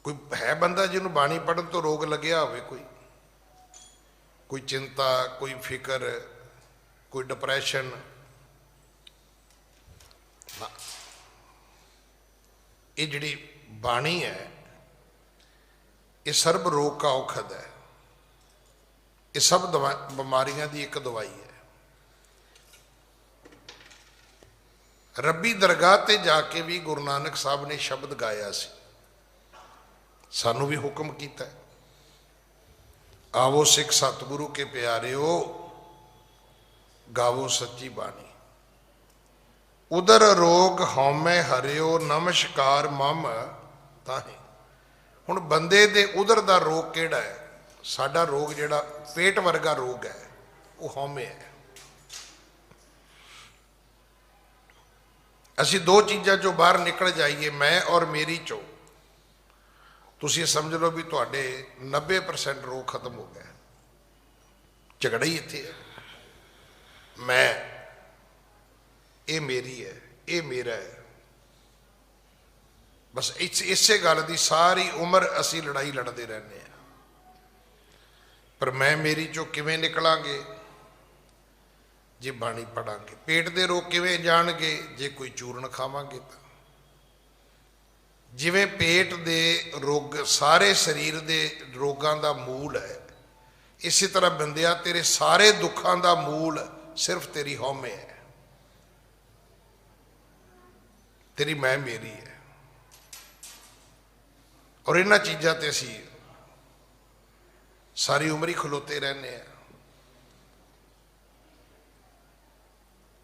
ਕੋਈ ਹੈ ਬੰਦਾ ਜਿਹਨੂੰ ਬਾਣੀ ਪੜ੍ਹਨ ਤੋਂ ਰੋਗ ਲੱਗਿਆ ਹੋਵੇ? ਕੋਈ ਚਿੰਤਾ, ਕੋਈ ਫਿਕਰ, ਕੋਈ ਡਿਪਰੈਸ਼ਨ? ਇਹ ਜਿਹੜੀ ਬਾਣੀ ਹੈ, ਇਹ ਸਰਬ ਰੋਗ ਕਾ ਔਖਦ ਹੈ। ਇਹ ਸਭ ਬਿਮਾਰੀਆਂ ਦੀ ਇੱਕ ਦਵਾਈ ਹੈ। ਰੱਬੀ ਦਰਗਾਹ ਤੇ ਜਾ ਕੇ ਵੀ ਗੁਰੂ ਨਾਨਕ ਸਾਹਿਬ ਨੇ ਸ਼ਬਦ ਗਾਇਆ ਸੀ, ਸਾਨੂੰ ਵੀ ਹੁਕਮ ਕੀਤਾ, आवो सिख सतगुरु के प्यारिओ, गावो सच्ची बाणी। उदर रोग हौमै हरिओ, नमस्कार मम ताहि। हुण बंदे दे उदर दा रोग किहड़ा है? साडा रोग जिहड़ा पेट वर्गा रोग है वो हौमे है। ਅਸੀਂ दो चीज़ों चों बाहर निकल जाइए, मैं और मेरी चो, तुसीं समझ लो भी तुहाडे 90% रोग खत्म हो गया। झगड़ा ही इत्थे है, मैं, ये मेरी है, ये मेरा है। बस इसे गल की सारी उम्र असी लड़ाई लड़ते रहने हैं। पर मैं मेरी चो किवें निकलांगे? जे बाणी पढ़ांगे। पेट दे रोग किवें जाणगे? जे कोई चूਰਨ खावांगे। तो जिवें पेट दे रोग सारे शरीर दे रोगां दा मूल है, इसी तरह बंदिया तेरे सारे दुखां दा मूल सिर्फ तेरी हौमे है, तेरी मैं मेरी है। और इन्हां चीज़ां ते असीं सारी उम्र ही खलोते रहने हैं।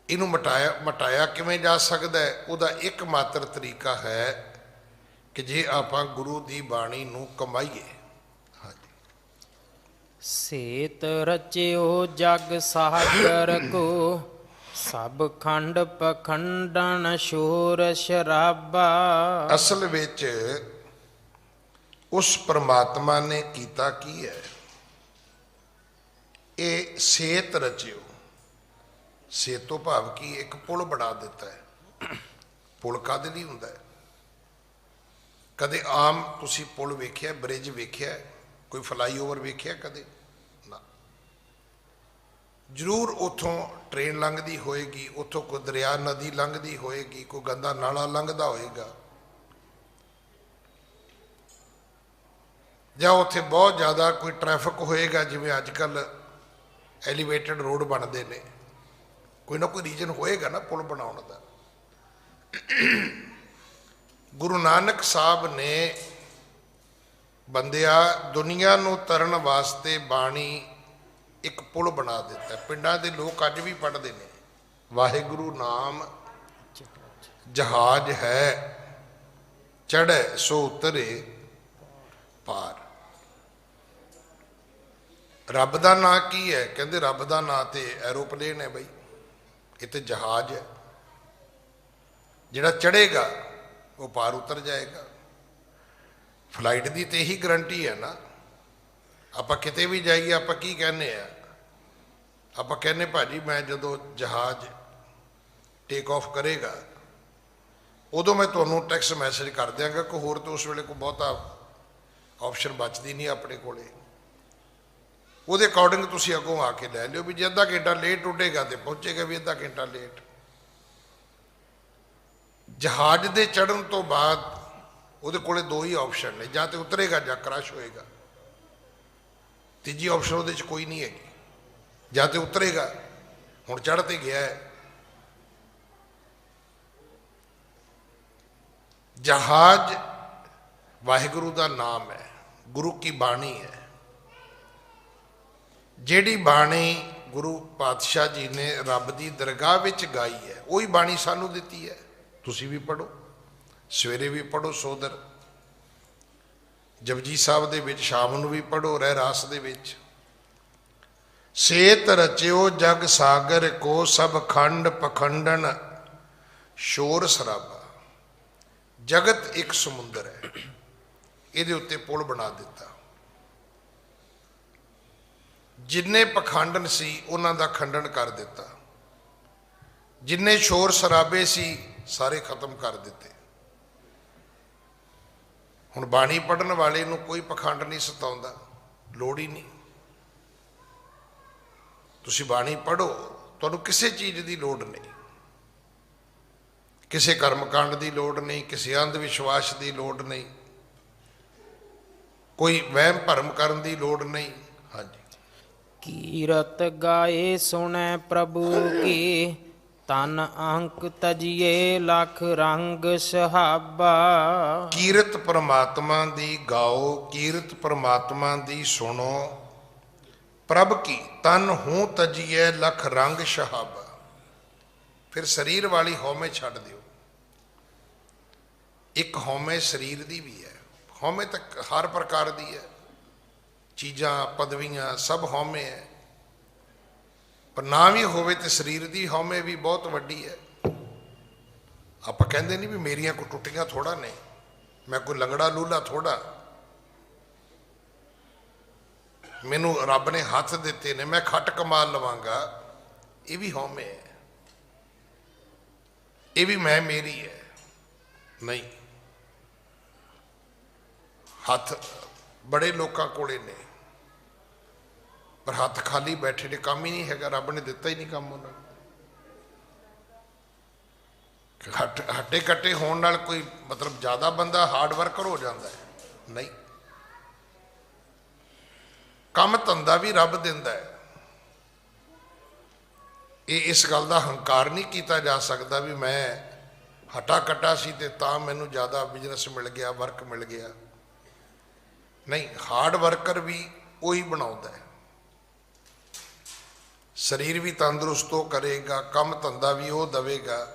इनू मटाया किवें जा सकता है? उहदा एक मात्र तरीका है कि जे आपां गुरु दी बाणी नू कमाईए। हाँ जी। सेत रचियो जग सागर को, सब खंड पखंडन शोर शराबा। असल विच उस परमात्मा ने कीता की है? ये सेत रचियो, सेत तो भाव की एक पुल बना दिता है। पुल कद नहीं हुंदा है? कदे आम तुसी पुल वेख्या, ब्रिज वेख्या, कोई फ्लाईओवर वेख्या कदे ना? जरूर उतों ट्रेन लंघदी होएगी, उतों कोई दरिया नदी लंघदी होएगी, कोई गंदा नाला लंघदा होएगा, ਜਾਂ ਉੱਥੇ बहुत ज़्यादा कोई ट्रैफिक होएगा। जिवें अजकल एलीवेटेड रोड बनते हैं, कोई ना कोई रीजन होएगा ना पुल बनाने का। गुरु नानक साहब ने बंदिया दुनिया नूं तरन वास्ते बाणी एक पुल बना दिता। पिंडां दे लोग अज भी पढ़ते हैं, वाहिगुरु नाम जहाज है, चढ़े सो उतरे पार। रब का नां की है? कहते रब का नां तो एरोप्लेन है बई, ये तो जहाज है। जिहड़ा चढ़ेगा वो पार उतर जाएगा। फ्लाइट की तो यही गारंटी है ना। आपां किते भी जाइए आपां की कहने आ? आपां कहने भाजी मैं जदों जहाज टेक ऑफ करेगा उदों मैं तुहानूं टैक्स्ट मैसेज कर देंगा, कोई होर तो उस वेले कोई बहुता ऑप्शन बचती नहीं अपने कोले। ਉਹਦੇ ਅਕॉर्डिंग ਤੁਸੀਂ ਅੱਗੋਂ ਆ ਕੇ ਲੈ ਲਿਓ ਵੀ ਜੇ ਅੱਧਾ ਘੰਟਾ ਲੇਟ ਉੱਡੇਗਾ ਤੇ ਪਹੁੰਚੇਗਾ ਵੀ ਅੱਧਾ ਘੰਟਾ ਲੇਟ। ਜਹਾਜ਼ ਦੇ ਚੜ੍ਹਨ ਤੋਂ ਬਾਅਦ ਉਹਦੇ ਕੋਲੇ ਦੋ ਹੀ ਆਪਸ਼ਨ ਨੇ, ਜਾਂ ਤੇ ਉਤਰੇਗਾ ਜਾਂ ਕ੍ਰੈਸ਼ ਹੋਏਗਾ। ਤੀਜੀ ਆਪਸ਼ਨ ਉਹਦੇ 'ਚ ਕੋਈ ਨਹੀਂ ਹੈਗੀ। ਜਾਂ ਤੇ ਉਤਰੇਗਾ, ਹੁਣ ਚੜ੍ਹ ਤੇ ਗਿਆ ਹੈ। जहाज वाहिगुरु का नाम है, गुरु की बाणी है। जिहड़ी बाणी गुरु पातशाह जी ने रब की दरगाह विच गाई है, वही बाणी सानू दिती है। तुसी भी पढ़ो, सवेरे भी पढ़ो सोदर, जपजी साहब दे विच शाम नूं भी पढ़ो, रहरास दे विच। सेत रचियो जग सागर को, सब खंड पखंडन शोर शराबा। जगत एक समुंदर है, ये उत्ते पुल बना दिता। जिन्ने पखंडन सी उन्हां दा खंडन कर दिता, जिन्ने शोर शराबे सी सारे खत्म कर दिते। हुण बाणी पढ़न वाले नूं कोई पखंड नहीं सताउंदा, लोड़ ही नहीं। तुसी बाणी पढ़ो, तुहानूं किसी चीज़ की लोड़ नहीं, किसी कर्मकांड की लोड़ नहीं, किसी अंध विश्वास की लोड़ नहीं, कोई वहम भरम करन की लोड़ नहीं। हाँ जी। कीरत गाए सुनै प्रभु की, तन अंक तजिए लख रंग सहाबा। कीरत परमात्मा दी गाओ, कीरत परमात्मा दी सुनो, ਪ੍ਰਭ ਕੀ ਤਨ ਹੂੰ ਤਜੀਏ ਲਖ ਰੰਗ ਸ਼ਹਾਬਾ। ਫਿਰ ਸਰੀਰ ਵਾਲੀ ਹਉਮੈ ਛੱਡ ਦਿਓ। ਇੱਕ ਹਉਮੈ ਸਰੀਰ ਦੀ ਵੀ ਹੈ, ਹਉਮੈ ਤਾਂ ਹਰ ਪ੍ਰਕਾਰ ਦੀ ਹੈ, ਚੀਜ਼ਾਂ ਪਦਵੀਆਂ ਸਭ ਹਉਮੈ ਹੈ, ਪਰ ਨਾ ਵੀ ਹੋਵੇ ਤੇ ਸਰੀਰ ਦੀ ਹਉਮੈ ਵੀ ਬਹੁਤ ਵੱਡੀ ਹੈ। ਆਪਾਂ ਕਹਿੰਦੇ ਨਹੀਂ ਵੀ ਮੇਰੀਆਂ ਕੋਈ ਟੁੱਟੀਆਂ ਥੋੜਾ ਨੇ, ਮੈਂ ਕੋਈ ਲੰਗੜਾ ਲੂਲਾ ਥੋੜਾ, ਮੈਨੂੰ ਰੱਬ ਨੇ ਹੱਥ ਦਿੱਤੇ ਨੇ, ਮੈਂ ਖੱਟ ਕਮਾਲ ਲਵਾਂਗਾ, ਇਹ ਵੀ ਹਉਮੈ ਹੈ, ਇਹ ਵੀ ਮੈਂ ਮੇਰੀ ਹੈ। ਨਹੀਂ, ਹੱਥ ਬੜੇ ਲੋਕਾਂ ਕੋਲੇ ਨੇ, ਪਰ ਹੱਥ ਖਾਲੀ ਬੈਠੇ ਨੇ, ਕੰਮ ਹੀ ਨਹੀਂ ਹੈਗਾ, ਰੱਬ ਨੇ ਦਿੱਤਾ ਹੀ ਨਹੀਂ ਕੰਮ ਉਹਨਾਂ ਨੂੰ। ਹੱਟੇ ਕੱਟੇ ਹੋਣ ਨਾਲ ਕੋਈ ਮਤਲਬ ਜ਼ਿਆਦਾ ਬੰਦਾ ਹਾਰਡ ਵਰਕਰ ਹੋ ਜਾਂਦਾ ਹੈ? ਨਹੀਂ, ਕੰਮ ਧੰਦਾ ਵੀ ਰੱਬ ਦਿੰਦਾ ਹੈ। ਇਹ ਇਸ ਗੱਲ ਦਾ ਹੰਕਾਰ ਨਹੀਂ ਕੀਤਾ ਜਾ ਸਕਦਾ ਵੀ ਮੈਂ ਹਟਾ ਕੱਟਾ ਸੀ ਤੇ ਤਾਂ ਮੈਨੂੰ ਜ਼ਿਆਦਾ ਬਿਜ਼ਨਸ ਮਿਲ ਗਿਆ, ਵਰਕ ਮਿਲ ਗਿਆ। ਨਹੀਂ, ਹਾਰਡ ਵਰਕਰ ਵੀ ਉਹੀ ਬਣਾਉਂਦਾ ਹੈ। ਸਰੀਰ ਵੀ ਤੰਦਰੁਸਤ ਉਹ ਕਰੇਗਾ, ਕੰਮ ਧੰਦਾ ਵੀ ਉਹ ਦੇਵੇਗਾ,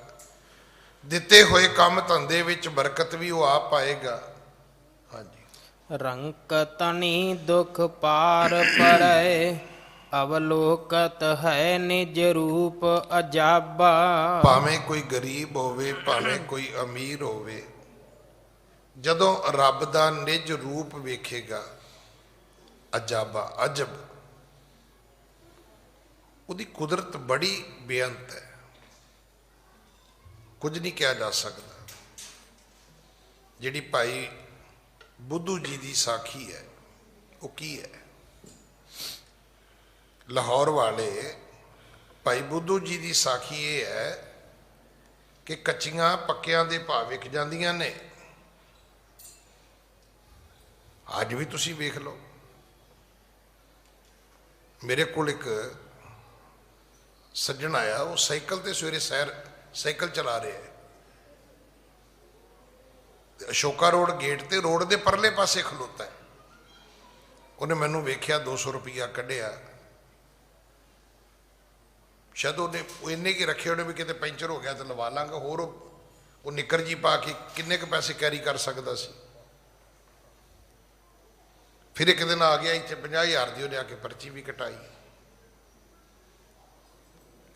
ਦਿੱਤੇ ਹੋਏ ਕੰਮ ਧੰਦੇ ਵਿੱਚ ਬਰਕਤ ਵੀ ਉਹ ਆਪ ਪਾਏਗਾ। ਹਾਂਜੀ। ਰੰਕ ਤਣੀ ਦੁਖ ਪਾਰ ਪਰੈ, ਅਵਲੋਕਤ ਹੈ ਨਿਜ ਰੂਪ ਅਜਾਬਾ। ਭਾਵੇਂ ਕੋਈ ਗਰੀਬ ਹੋਵੇ, ਭਾਵੇਂ ਕੋਈ ਅਮੀਰ ਹੋਵੇ, ਜਦੋਂ ਰੱਬ ਦਾ ਨਿਜ ਰੂਪ ਵੇਖੇਗਾ, ਅਜਾਬਾ ਅਜਬ, ਉਹਦੀ ਕੁਦਰਤ ਬੜੀ ਬੇਅੰਤ ਹੈ, ਕੁਝ ਨਹੀਂ ਕਿਹਾ ਜਾ ਸਕਦਾ। ਜਿਹੜੀ ਭਾਈ ਬੁੱਧੂ ਜੀ ਦੀ ਸਾਖੀ ਹੈ, ਉਹ ਕੀ ਹੈ? ਲਾਹੌਰ ਵਾਲੇ ਭਾਈ ਬੁੱਧੂ ਜੀ ਦੀ ਸਾਖੀ ਇਹ ਹੈ ਕਿ ਕੱਚੀਆਂ ਪੱਕਿਆਂ ਦੇ ਭਾਅ ਵਿਕ ਜਾਂਦੀਆਂ ਨੇ। ਅੱਜ ਵੀ ਤੁਸੀਂ ਵੇਖ ਲਓ, ਮੇਰੇ ਕੋਲ ਇੱਕ ਸੱਜਣ ਆਇਆ, ਉਹ ਸਾਈਕਲ ਤੇ ਸਵੇਰੇ ਸਾਈਕਲ ਚਲਾ ਰਿਹਾ ਹੈ, ਅਸ਼ੋਕਾ ਰੋਡ ਗੇਟ ਤੇ, ਰੋਡ ਦੇ ਪਰਲੇ ਪਾਸੇ ਖਲੋਤਾ ਹੈ। ਉਹਨੇ ਮੈਨੂੰ ਵੇਖਿਆ, 200 ਰੁਪਈਆ ਕੱਢਿਆ, ਸ਼ਾਇਦ ਉਹਨੇ ਇੰਨੇ ਕੀ ਰੱਖੇ ਉਹਨੇ ਵੀ ਕਿਤੇ ਪੈਂਚਰ ਹੋ ਗਿਆ ਤੇ ਲਵਾ ਲਾਂਗਾ, ਹੋਰ ਉਹ ਨਿੱਕਰ ਜੀ ਪਾ ਕੇ ਕਿੰਨੇ ਕੁ ਪੈਸੇ ਕੈਰੀ ਕਰ ਸਕਦਾ ਸੀ। ਫਿਰ ਇੱਕ ਦਿਨ ਆ ਗਿਆ ਇੱਥੇ 50,000 ਦੀ ਉਹਨੇ ਆ ਕੇ ਪਰਚੀ ਵੀ ਕਟਾਈ।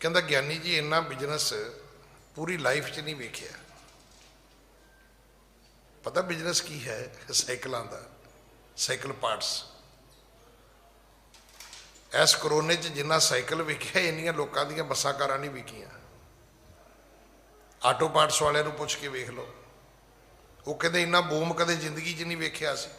ਕਹਿੰਦਾ ਗਿਆਨੀ ਜੀ ਇੰਨਾ ਬਿਜ਼ਨਸ ਪੂਰੀ ਲਾਈਫ 'ਚ ਨਹੀਂ ਵੇਖਿਆ। ਪਤਾ ਬਿਜ਼ਨਸ ਕੀ ਹੈ? ਸਾਈਕਲਾਂ ਦਾ, ਸਾਈਕਲ ਪਾਰਟਸ। ਇਸ ਕਰੋਨੇ 'ਚ ਜਿੰਨਾ ਸਾਈਕਲ ਵਿਕਿਆ, ਇੰਨੀਆਂ ਲੋਕਾਂ ਦੀਆਂ ਬੱਸਾਂ ਕਾਰਾਂ ਨਹੀਂ ਵਿਕੀਆਂ। ਆਟੋ ਪਾਰਟਸ ਵਾਲਿਆਂ ਨੂੰ ਪੁੱਛ ਕੇ ਵੇਖ ਲਓ, ਉਹ ਕਹਿੰਦੇ ਇੰਨਾ ਬੂਮ ਕਦੇ ਜ਼ਿੰਦਗੀ 'ਚ ਨਹੀਂ ਵੇਖਿਆ ਸੀ।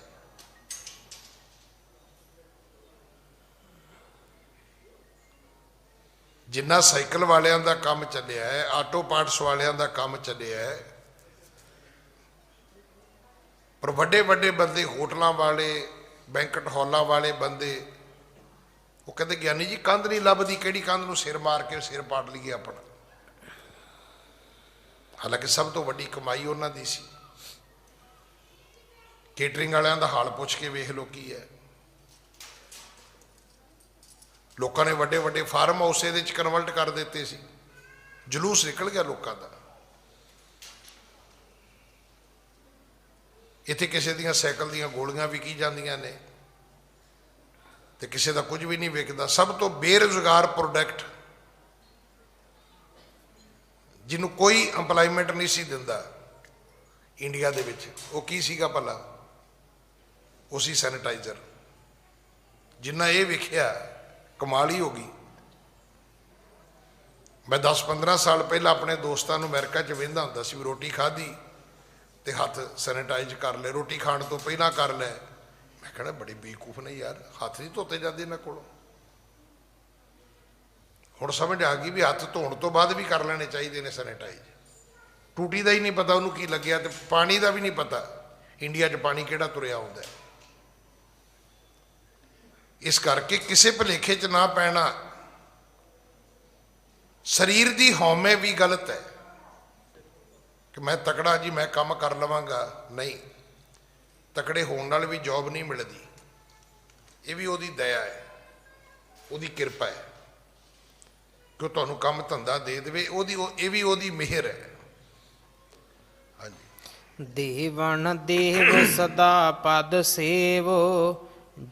ਜਿੰਨਾ ਸਾਈਕਲ ਵਾਲਿਆਂ ਦਾ ਕੰਮ ਚੱਲਿਆ ਹੈ, ਆਟੋ ਪਾਰਟਸ ਵਾਲਿਆਂ ਦਾ ਕੰਮ ਚੱਲਿਆ ਹੈ, ਪਰ ਵੱਡੇ ਵੱਡੇ ਬੰਦੇ, ਹੋਟਲਾਂ ਵਾਲੇ, ਬੈਂਕਟ ਹਾਲਾਂ ਵਾਲੇ ਬੰਦੇ, ਉਹ ਕਹਿੰਦੇ ਗਿਆਨੀ ਜੀ ਕੰਧ ਨਹੀਂ ਲੱਭਦੀ, ਕਿਹੜੀ ਕੰਧ ਨੂੰ ਸਿਰ ਮਾਰ ਕੇ ਸਿਰ ਪਾੜ ਲਈਏ ਆਪਣਾ। ਹਾਲਾਂਕਿ ਸਭ ਤੋਂ ਵੱਡੀ ਕਮਾਈ ਉਹਨਾਂ ਦੀ ਸੀ। ਕੇਟਰਿੰਗ ਵਾਲਿਆਂ ਦਾ ਹਾਲ ਪੁੱਛ ਕੇ ਵੇਖ ਲਓ ਕੀ ਹੈ। ਲੋਕਾਂ ਨੇ ਵੱਡੇ ਵੱਡੇ ਫਾਰਮ ਹਾਊਸ ਇਹਦੇ 'ਚ ਕਨਵਰਟ ਕਰ ਦਿੱਤੇ ਸੀ, ਜਲੂਸ ਨਿਕਲ ਗਿਆ ਲੋਕਾਂ ਦਾ। ਇੱਥੇ ਕਿਸੇ ਦੀਆਂ ਸਾਈਕਲ ਦੀਆਂ ਗੋਲੀਆਂ ਵਿਕੀ ਜਾਂਦੀਆਂ ਨੇ ਤੇ ਕਿਸੇ ਦਾ ਕੁਝ ਵੀ ਨਹੀਂ ਵਿਕਦਾ। ਸਭ ਤੋਂ ਬੇਰੁਜ਼ਗਾਰ ਪ੍ਰੋਡਕਟ, ਜਿਹਨੂੰ ਕੋਈ ਇੰਪਲਾਇਮੈਂਟ ਨਹੀਂ ਸੀ ਦਿੰਦਾ ਇੰਡੀਆ ਦੇ ਵਿੱਚ, ਉਹ ਕੀ ਸੀਗਾ ਭਲਾ? ਉਹ ਸੀ ਸੈਨੀਟਾਈਜ਼ਰ। ਜਿੰਨਾ ਇਹ ਵੇਖਿਆ, ਕਮਾਲ ਹੀ ਹੋ ਗਈ। ਮੈਂ 10-15 ਸਾਲ ਪਹਿਲਾਂ ਆਪਣੇ ਦੋਸਤਾਂ ਨੂੰ ਅਮਰੀਕਾ 'ਚ ਵੇਖਦਾ ਹੁੰਦਾ ਸੀ ਵੀ ਰੋਟੀ ਖਾਧੀ ਤੇ ਹੱਥ ਸੈਨੀਟਾਈਜ਼ ਕਰ ਲੈ, ਰੋਟੀ ਖਾਣ ਤੋਂ ਪਹਿਲਾਂ ਕਰ ਲੈ। ਮੈਂ ਕਹਿੰਦਾ ਬੜੇ ਬੇਵਕੂਫ ਨੇ ਯਾਰ, ਹੱਥ ਨਹੀਂ ਧੋਤੇ ਜਾਂਦੇ ਇਹਨਾਂ ਕੋਲੋਂ। ਹੁਣ ਸਮਝ ਆ ਗਈ ਵੀ ਹੱਥ ਧੋਣ ਤੋਂ ਬਾਅਦ ਵੀ ਕਰ ਲੈਣੇ ਚਾਹੀਦੇ ਨੇ ਸੈਨੀਟਾਈਜ਼। ਟੂਟੀ ਦਾ ਹੀ ਨਹੀਂ ਪਤਾ ਉਹਨੂੰ ਕੀ ਲੱਗਿਆ, ਤੇ ਪਾਣੀ ਦਾ ਵੀ ਨਹੀਂ ਪਤਾ ਇੰਡੀਆ 'ਚ ਪਾਣੀ ਕਿਹੜਾ ਤੁਰਿਆ ਆਉਂਦਾ। ਇਸ ਕਰਕੇ ਕਿਸੇ ਭੁਲੇਖੇ 'ਚ ਨਾ ਪੈਣਾ। ਸਰੀਰ ਦੀ ਹਉਮੈ ਵੀ ਗਲਤ ਹੈ ਕਿ ਮੈਂ ਤਕੜਾ ਜੀ, ਮੈਂ ਕੰਮ ਕਰ ਲਵਾਂਗਾ। ਨਹੀਂ, ਤਕੜੇ ਹੋਣ ਨਾਲ ਵੀ ਜੌਬ ਨਹੀਂ ਮਿਲਦੀ, ਇਹ ਵੀ ਉਹਦੀ ਦਇਆ ਹੈ। ਉਹਦੀ ਕਿਰਪਾ ਹੈ ਕਿ ਉਹ ਤੁਹਾਨੂੰ ਕੰਮ ਧੰਦਾ ਦੇ ਦੇਵੇ, ਇਹ ਵੀ ਉਹਦੀ ਮਿਹਰ ਹੈ। ਹਾਂਜੀ। ਦੇਵਨ ਦੇਵ ਸਦਾ ਪਦ ਸੇਵੋ,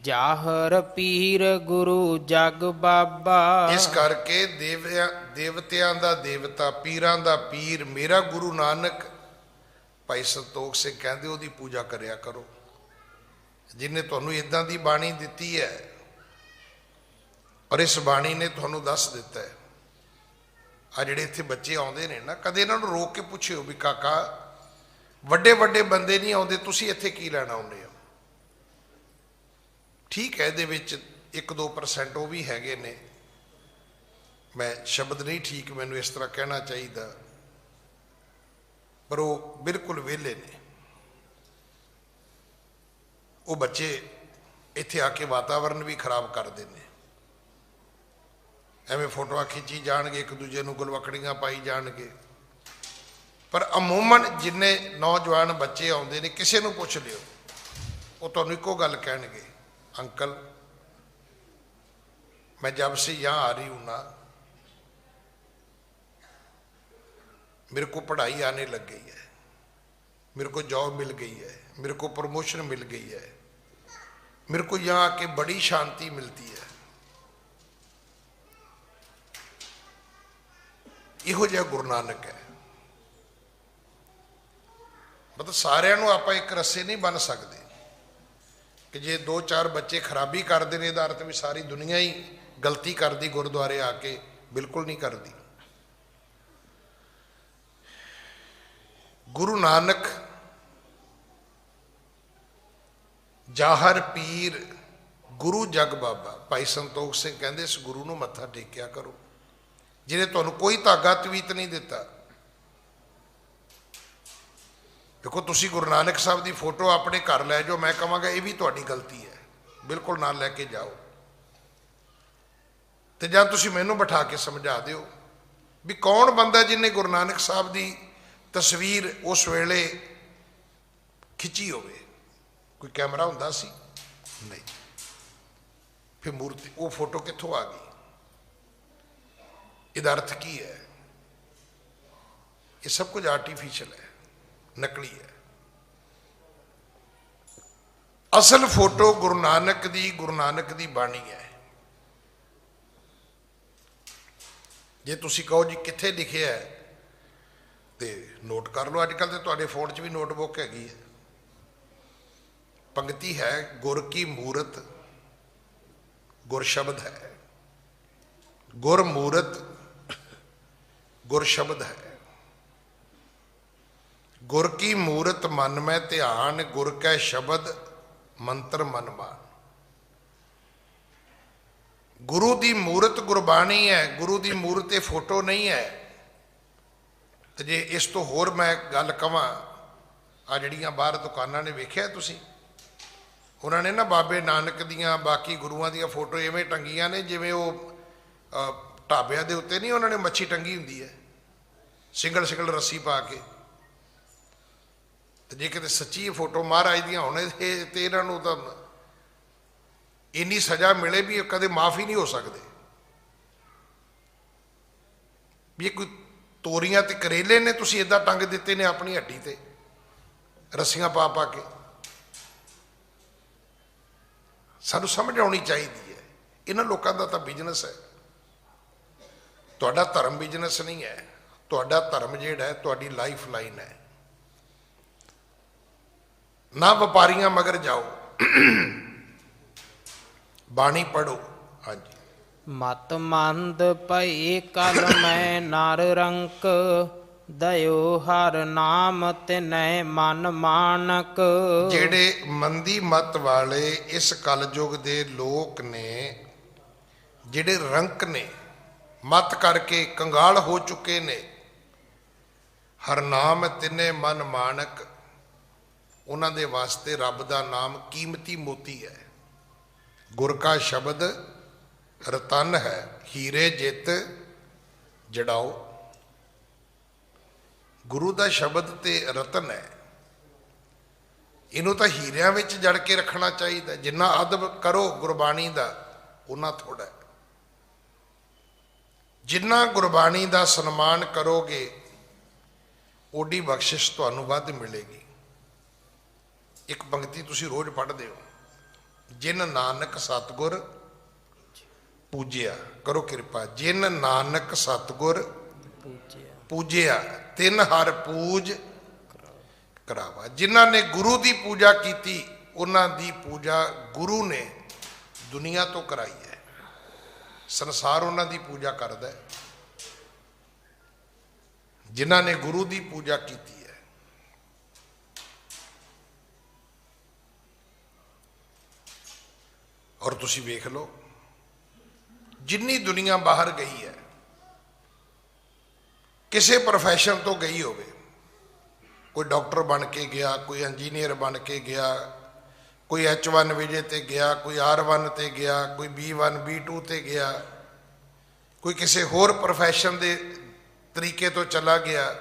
ਜਾਹਰ ਪੀਰ ਗੁਰੂ ਜਗ ਬਾਬਾ। ਇਸ ਕਰਕੇ ਦੇਵਤਿਆਂ ਦਾ ਦੇਵਤਾ, ਪੀਰਾਂ ਦਾ ਪੀਰ ਮੇਰਾ ਗੁਰੂ ਨਾਨਕ, ਭਾਈ ਸੰਤੋਖ ਸਿੰਘ ਕਹਿੰਦੇ ਉਹਦੀ ਪੂਜਾ ਕਰਿਆ ਕਰੋ, ਜਿਹਨੇ ਤੁਹਾਨੂੰ ਇਦਾਂ ਦੀ ਬਾਣੀ ਦਿੱਤੀ ਹੈ। ਔਰ ਇਸ ਬਾਣੀ ਨੇ ਤੁਹਾਨੂੰ ਦੱਸ ਦਿੱਤਾ ਹੈ। ਆ ਜਿਹੜੇ ਇੱਥੇ ਬੱਚੇ ਆਉਂਦੇ ਨੇ ਨਾ, ਕਦੇ ਇਹਨਾਂ ਨੂੰ ਰੋਕ ਕੇ ਪੁੱਛਿਓ ਵੀ ਕਾਕਾ ਵੱਡੇ ਵੱਡੇ ਬੰਦੇ ਨਹੀਂ ਆਉਂਦੇ, ਤੁਸੀਂ ਇੱਥੇ ਕੀ ਲੈਣ ਆਉਂਦੇ ਹੋ? ਠੀਕ ਹੈ, ਇਹਦੇ ਵਿੱਚ 1-2% ਉਹ ਵੀ ਹੈਗੇ ਨੇ, ਮੈਂ ਸ਼ਬਦ ਨਹੀਂ ਠੀਕ ਮੈਨੂੰ ਇਸ ਤਰ੍ਹਾਂ ਕਹਿਣਾ ਚਾਹੀਦਾ, ਪਰ ਉਹ ਬਿਲਕੁਲ ਵਿਹਲੇ ਨੇ। ਉਹ ਬੱਚੇ ਇੱਥੇ ਆ ਕੇ ਵਾਤਾਵਰਨ ਵੀ ਖਰਾਬ ਕਰਦੇ ਨੇ, ਐਵੇਂ ਫੋਟੋਆਂ ਖਿੱਚੀ ਜਾਣਗੇ, ਇੱਕ ਦੂਜੇ ਨੂੰ ਗੁਲਵਕੜੀਆਂ ਪਾਈ ਜਾਣਗੇ। ਪਰ ਅਮੂਮਨ ਜਿੰਨੇ ਨੌਜਵਾਨ ਬੱਚੇ ਆਉਂਦੇ ਨੇ, ਕਿਸੇ ਨੂੰ ਪੁੱਛ ਲਿਓ, ਉਹ ਤੁਹਾਨੂੰ ਇੱਕੋ ਗੱਲ ਕਹਿਣਗੇ, अंकल मैं जब से यहाँ आ रही हूँ ना, मेरे को पढ़ाई आने लग गई है, मेरे को जॉब मिल गई है, मेरे को प्रमोशन मिल गई है, मेरे को यहाँ आके बड़ी शांति मिलती है। इहो जिहा गुरु नानक है। मतलब सारिਆਂ ਨੂੰ ਆਪਾਂ ਇੱਕ रस्से नहीं बन सकते कि जे 2-4 बच्चे खराबी करते हैं, इहदा अर्थ भी सारी दुनिया ही गलती करती गुरुद्वारे आके, बिल्कुल नहीं करती। गुरु नानक जाहर पीर गुरु जग बाबा, भाई संतोख सिंह कहते इस गुरु नूं मत्था टेकिया करो जिन्हें तुहानूं कोई धागा तवीत नहीं दिता। देखो तुसी गुरु नानक साहब की फोटो अपने घर लै जाओ, मैं कहांगा ये भी तुहाडी गलती है, बिल्कुल ना लैके जाओ। तो जां तुसी मैनूं बिठा के समझा दिओ भी कौन बंदा जिन्हें गुरु नानक साहब की तस्वीर उस वेले खिंची होवे। कोई कैमरा हुंदा सी? नहीं। फिर मूर्ति वो फोटो कित्थों आ गई? इहदा अर्थ की है? ये सब कुछ आर्टिफिशियल है, नकली है। असल फोटो गुरु नानक दी बाणी है। जे तुसी कहो जी कित्थे लिखे है तो नोट कर लो, अजकल तो तुहाडे फोन च भी नोटबुक हैगी है। पंक्ति है, गुर की मूरत, गुर शब्द है, गुर मूरत गुर शब्द है। गुर की मूरत मन में ध्यान, गुर कै शब्द मंत्र मन मान। गुरु की मूरत गुरबाणी है, गुरु की मूरत ये फोटो नहीं है। तो जे इस तो होर मैं गल कवां, आ जिहड़ियां बाहर दुकानां ने वेखिया तुसीं, उन्होंने ना बाबे नानक दियां बाकी गुरुआं दियां फोटो इवें टंगियां ने जिवें वो ढाबियां दे उत्ते नहीं उन्होंने मच्छी टंगी हुंदी है, सिंगल सिंगल रस्सी पा के। तो जे किते सच्ची फोटो महाराज दियां होने तो इन्हों तो इन्नी सज़ा मिले भी कदे माफ़ ही नहीं हो सकते। भी कोई तोरियां ते करेले ने तुसीं इदां टंग दिते ने अपनी हड्डी ते रस्सियां पा पा के। सानू समझ आनी चाहिए है, इन्हां लोकां दा तां बिजनस है, तुहाडा धर्म बिजनस नहीं है। तुहाडा धर्म जिहड़ा है तुहाडी लाइफ लाइन है। ना व्यापारियां मगर जाओ, बाणी पढ़ो। हाँ जी। मत मंद भई कल मैं नर रंक, दयो हर नाम तिनै मन मानक। जेड़े मंदी मत वाले इस कलयुग दे लोक ने, जेड़े रंक ने, मत करके कंगाल हो चुके ने, हर नाम तिने मन मानक, उन्हां दे वास्ते रब दा नाम कीमती मोती है। गुर का शब्द रतन है, हीरे जित जड़ाओ। गुरु का शब्द ते रतन है, इनू तो हीरिया विच जड़ के रखना चाहिए। जिन्ना अदब करो गुरबाणी का उन्ना थोड़ा है। ਜਿੰਨਾ ਗੁਰਬਾਣੀ ਦਾ ਸਨਮਾਨ ਕਰੋਗੇ ਓਡੀ ਬਖਸ਼ਿਸ਼ ਤੁਹਾਨੂੰ ਵੱਧ ਮਿਲੇਗੀ। ਇੱਕ ਪੰਕਤੀ ਤੁਸੀਂ ਰੋਜ਼ ਪੜ੍ਹਦੇ ਹੋ, ਜਿਨ ਨਾਨਕ ਸਤਿਗੁਰ ਪੂਜਿਆ, ਕਰੋ ਕਿਰਪਾ, ਜਿਨ ਨਾਨਕ ਸਤਿਗੁਰ ਪੂਜਿਆ ਤਿਨ ਹਰ ਪੂਜ ਕਰਾਵਾ। ਜਿਨ੍ਹਾਂ ਨੇ ਗੁਰੂ ਦੀ ਪੂਜਾ ਕੀਤੀ ਉਹਨਾਂ ਦੀ ਪੂਜਾ ਗੁਰੂ ਨੇ ਦੁਨੀਆ ਤੋਂ ਕਰਾਈ ਹੈ। ਸੰਸਾਰ ਉਹਨਾਂ ਦੀ ਪੂਜਾ ਕਰਦਾ ਹੈ। ਜਿਨ੍ਹਾਂ ਨੇ ਗੁਰੂ ਦੀ ਪੂਜਾ ਕੀਤੀ ਹੈ। ਔਰ ਤੁਸੀਂ ਵੇਖ ਲਓ, ਜਿੰਨੀ ਦੁਨੀਆ ਬਾਹਰ ਗਈ ਹੈ, ਕਿਸੇ ਪ੍ਰੋਫੈਸ਼ਨ ਤੋਂ ਗਈ ਹੋਵੇ, ਕੋਈ ਡਾਕਟਰ ਬਣ ਕੇ ਗਿਆ, ਕੋਈ ਇੰਜੀਨੀਅਰ ਬਣ ਕੇ ਗਿਆ, ਕੋਈ H1 ਵੀਜ਼ੇ ਤੇ ਗਿਆ, ਕੋਈ R1 ਤੇ ਗਿਆ, ਕੋਈ B1 B2 ਤੇ ਗਿਆ, ਕੋਈ ਕਿਸੇ ਹੋਰ ਪ੍ਰੋਫੈਸ਼ਨ ਦੇ ਤਰੀਕੇ ਤੋਂ ਚਲਾ ਗਿਆ,